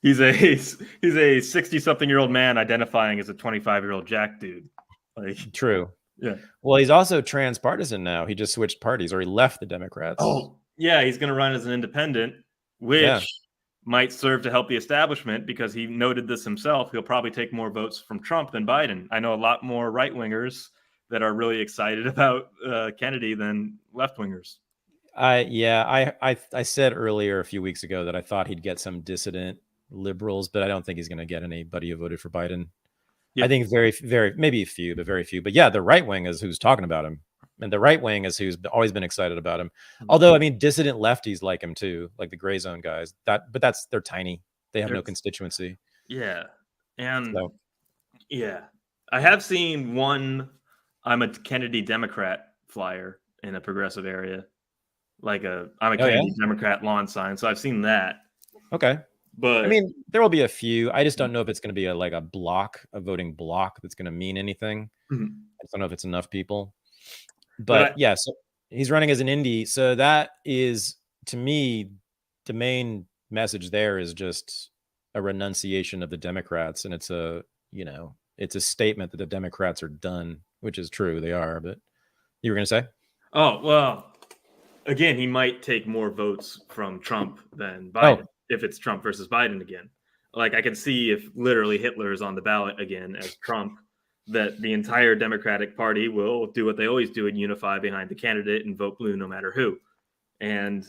60-something-year-old man identifying as a 25-year-old Jack dude. Like, true. Yeah. Well, he's also transpartisan now. He just switched parties, or he left the Democrats. Oh, yeah. He's going to run as an independent, which might serve to help the establishment, because he noted this himself. He'll probably take more votes from Trump than Biden. I know a lot more right-wingers that are really excited about Kennedy than left-wingers. I said earlier a few weeks ago that I thought he'd get some dissident liberals, but I don't think he's going to get anybody who voted for Biden. Yeah. I think very, maybe a few, but very few. But yeah, the right wing is who's talking about him. And the right wing is who's always been excited about him. Although, I mean, dissident lefties like him too, like the gray zone guys. They're tiny. They have no constituency. Yeah. And yeah, I have seen one I'm a Kennedy Democrat flyer in a progressive area. I'm a Kennedy Democrat lawn sign. So I've seen that. Okay. But I mean, there will be a few. I just don't know if it's going to be a voting block that's going to mean anything. Mm-hmm. I just don't know if it's enough people. But yeah, so he's running as an indie. So that is, to me, the main message there is just a renunciation of the Democrats. And it's a statement that the Democrats are done, which is true. They are. But you were going to say? Oh, well, again, he might take more votes from Trump than Biden if it's Trump versus Biden again. Like, I can see if literally Hitler is on the ballot again as Trump, that the entire Democratic Party will do what they always do and unify behind the candidate and vote blue no matter who. And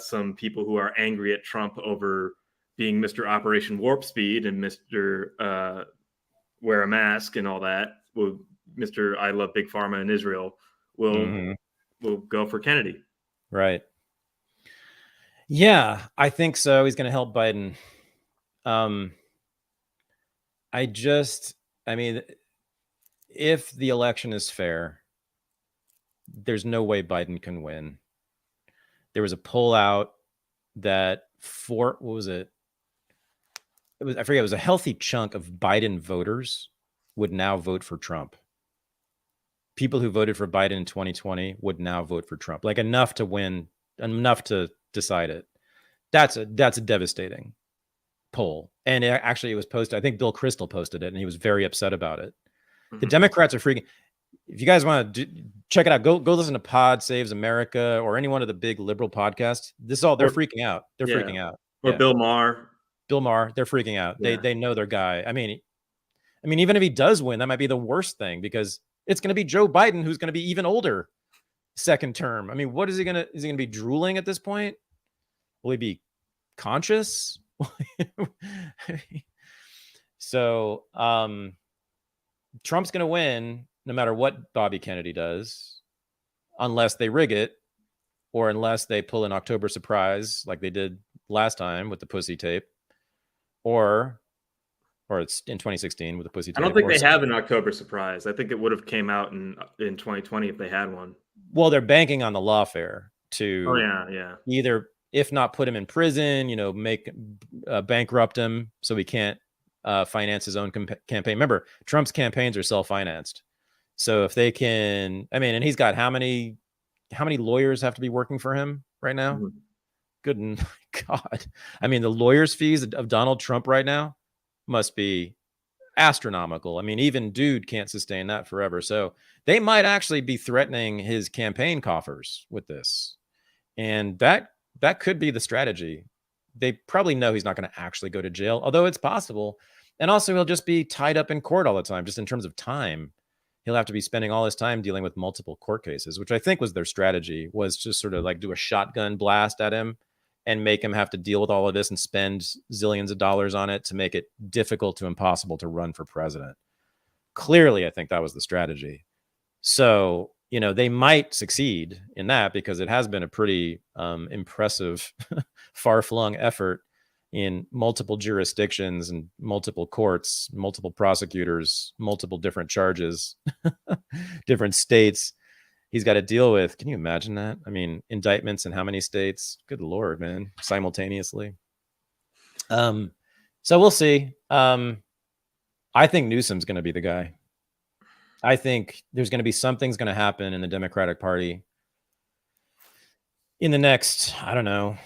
some people who are angry at Trump over being Mr. Operation Warp Speed and Mr. Wear a Mask and all that, Mr. I Love Big Pharma in Israel, will go for Kennedy. Right. Yeah, I think so. He's going to help Biden. If the election is fair, there's no way Biden can win. There was a poll out that it was a healthy chunk of Biden voters would now vote for Trump. People who voted for Biden in 2020 would now vote for Trump, like enough to win, enough to decide it. That's a devastating poll. And it was posted. I think Bill Kristol posted it, and he was very upset about it. The Democrats are freaking. If you guys want to check it out, go listen to Pod Saves America or any one of the big liberal podcasts. They're freaking out. They're freaking out. Or Bill Maher, they're freaking out. They know their guy. I mean, even if he does win, that might be the worst thing, because it's going to be Joe Biden, who's going to be even older, second term. I mean, what is he going to be drooling at this point? Will he be conscious? So Trump's going to win no matter what Bobby Kennedy does, unless they rig it, or unless they pull an October surprise like they did last time with the pussy tape, or it's in 2016 with the pussy tape. I don't think they have an October surprise. I think it would have came out in 2020 if they had one. Well, they're banking on the lawfare to either, if not put him in prison, make bankrupt him so he can't finance his own campaign. Remember, Trump's campaigns are self-financed. So if they can, and he's got how many lawyers have to be working for him right now? Mm-hmm. Good God. The lawyers' fees of Donald Trump right now must be astronomical. Even dude can't sustain that forever. So they might actually be threatening his campaign coffers with this. And that could be the strategy. They probably know he's not going to actually go to jail, although it's possible. And also he'll just be tied up in court all the time, just in terms of time. He'll have to be spending all his time dealing with multiple court cases, which I think was their strategy, was just sort of like do a shotgun blast at him and make him have to deal with all of this and spend zillions of dollars on it to make it difficult to impossible to run for president. Clearly, I think that was the strategy. So, they might succeed in that because it has been a pretty impressive, far-flung effort in multiple jurisdictions and multiple courts, multiple prosecutors, multiple different charges, different states he's got to deal with. Can you imagine that? Indictments in how many states? Good Lord, man, simultaneously. So we'll see. I think Newsom's going to be the guy. I think there's going to be something's going to happen in the Democratic Party in the next, I don't know,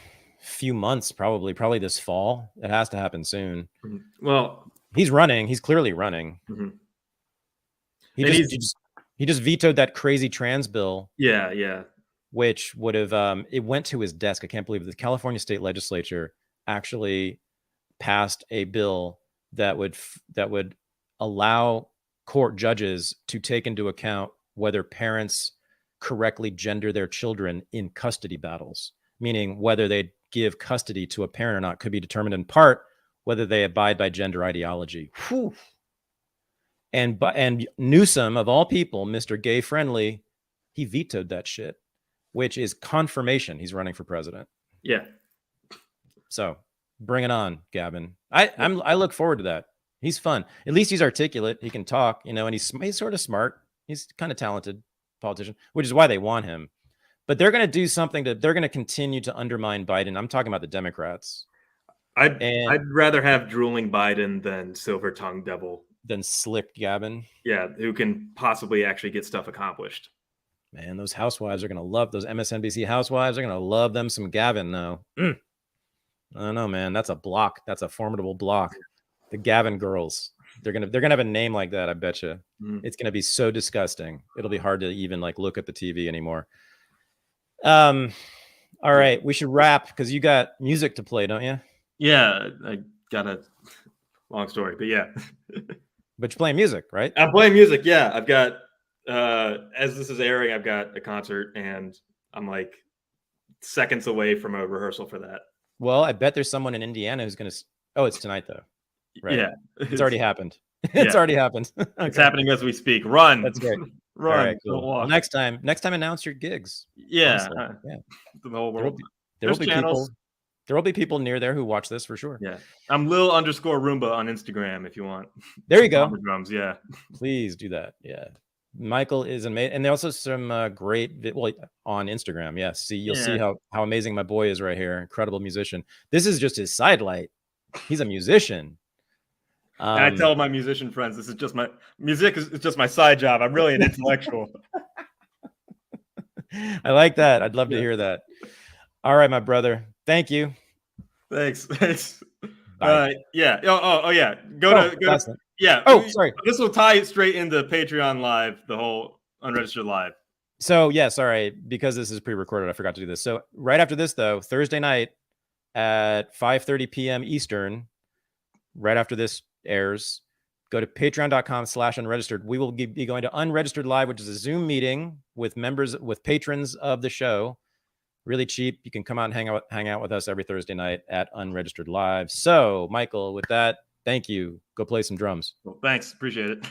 few months, probably this fall. It has to happen soon. Well, he's running. He's clearly running. Mm-hmm. He just vetoed that crazy trans bill. Yeah. Which would have, it went to his desk. I can't believe it. The California state legislature actually passed a bill that would allow court judges to take into account whether parents correctly gender their children in custody battles, meaning whether they give custody to a parent or not could be determined in part whether they abide by gender ideology. Whew. And Newsom, of all people, Mr. Gay Friendly, he vetoed that shit, which is confirmation he's running for president. Yeah. So bring it on, Gavin. I look forward to that. He's fun. At least he's articulate. He can talk, and he's sort of smart. He's kind of talented politician, which is why they want him. But they're going to do something they're going to continue to undermine Biden. I'm talking about the Democrats. I'd rather have drooling Biden than silver-tongued devil. Than slick Gavin. Yeah, who can possibly actually get stuff accomplished. Man, those housewives are going to love those MSNBC housewives. Are going to love them some Gavin now. I don't know, man. That's a block. That's a formidable block. The Gavin girls. They're gonna have a name like that. I bet you. It's gonna be so disgusting. It'll be hard to even look at the TV anymore. All right, we should wrap because you got music to play, don't you? Yeah, I got a long story, but yeah. But you're playing music, right? I'm playing music. Yeah, I've got. As this is airing, I've got a concert, and I'm seconds away from a rehearsal for that. Well, I bet there's someone in Indiana who's gonna. Oh, it's tonight though. Right. Yeah, it's already happened. It's already happened. Okay. It's happening as we speak. Run. That's great. Run. Right, cool. Well, next time, announce your gigs. Yeah. Yeah. The whole world. There will be people near there who watch this for sure. Yeah. I'm Lil_Roomba on Instagram if you want. There you go. Drums. Yeah. Please do that. Yeah. Michael is amazing, and there's also some great on Instagram. Yeah. You'll see how amazing my boy is right here. Incredible musician. This is just his sidelight. He's a musician. And I tell my musician friends, this is just my music is just my side job. I'm really an intellectual. I like that. I'd love to hear that. All right, my brother. Thank you. Thanks. Bye. Yeah. Oh yeah. Go to yeah. Oh, sorry. This will tie straight into Patreon Live, the whole Unregistered Live. So yeah, sorry, because this is pre-recorded, I forgot to do this. So right after this, though, Thursday night at 5:30 p.m. Eastern, right after this airs, go to patreon.com/unregistered. We will be going to Unregistered Live, which is a Zoom meeting with patrons of the show. really cheap. You can come out and hang out with us every Thursday night at Unregistered Live. So, Michael, with that, thank you. Go play some drums. Well, thanks. Appreciate it.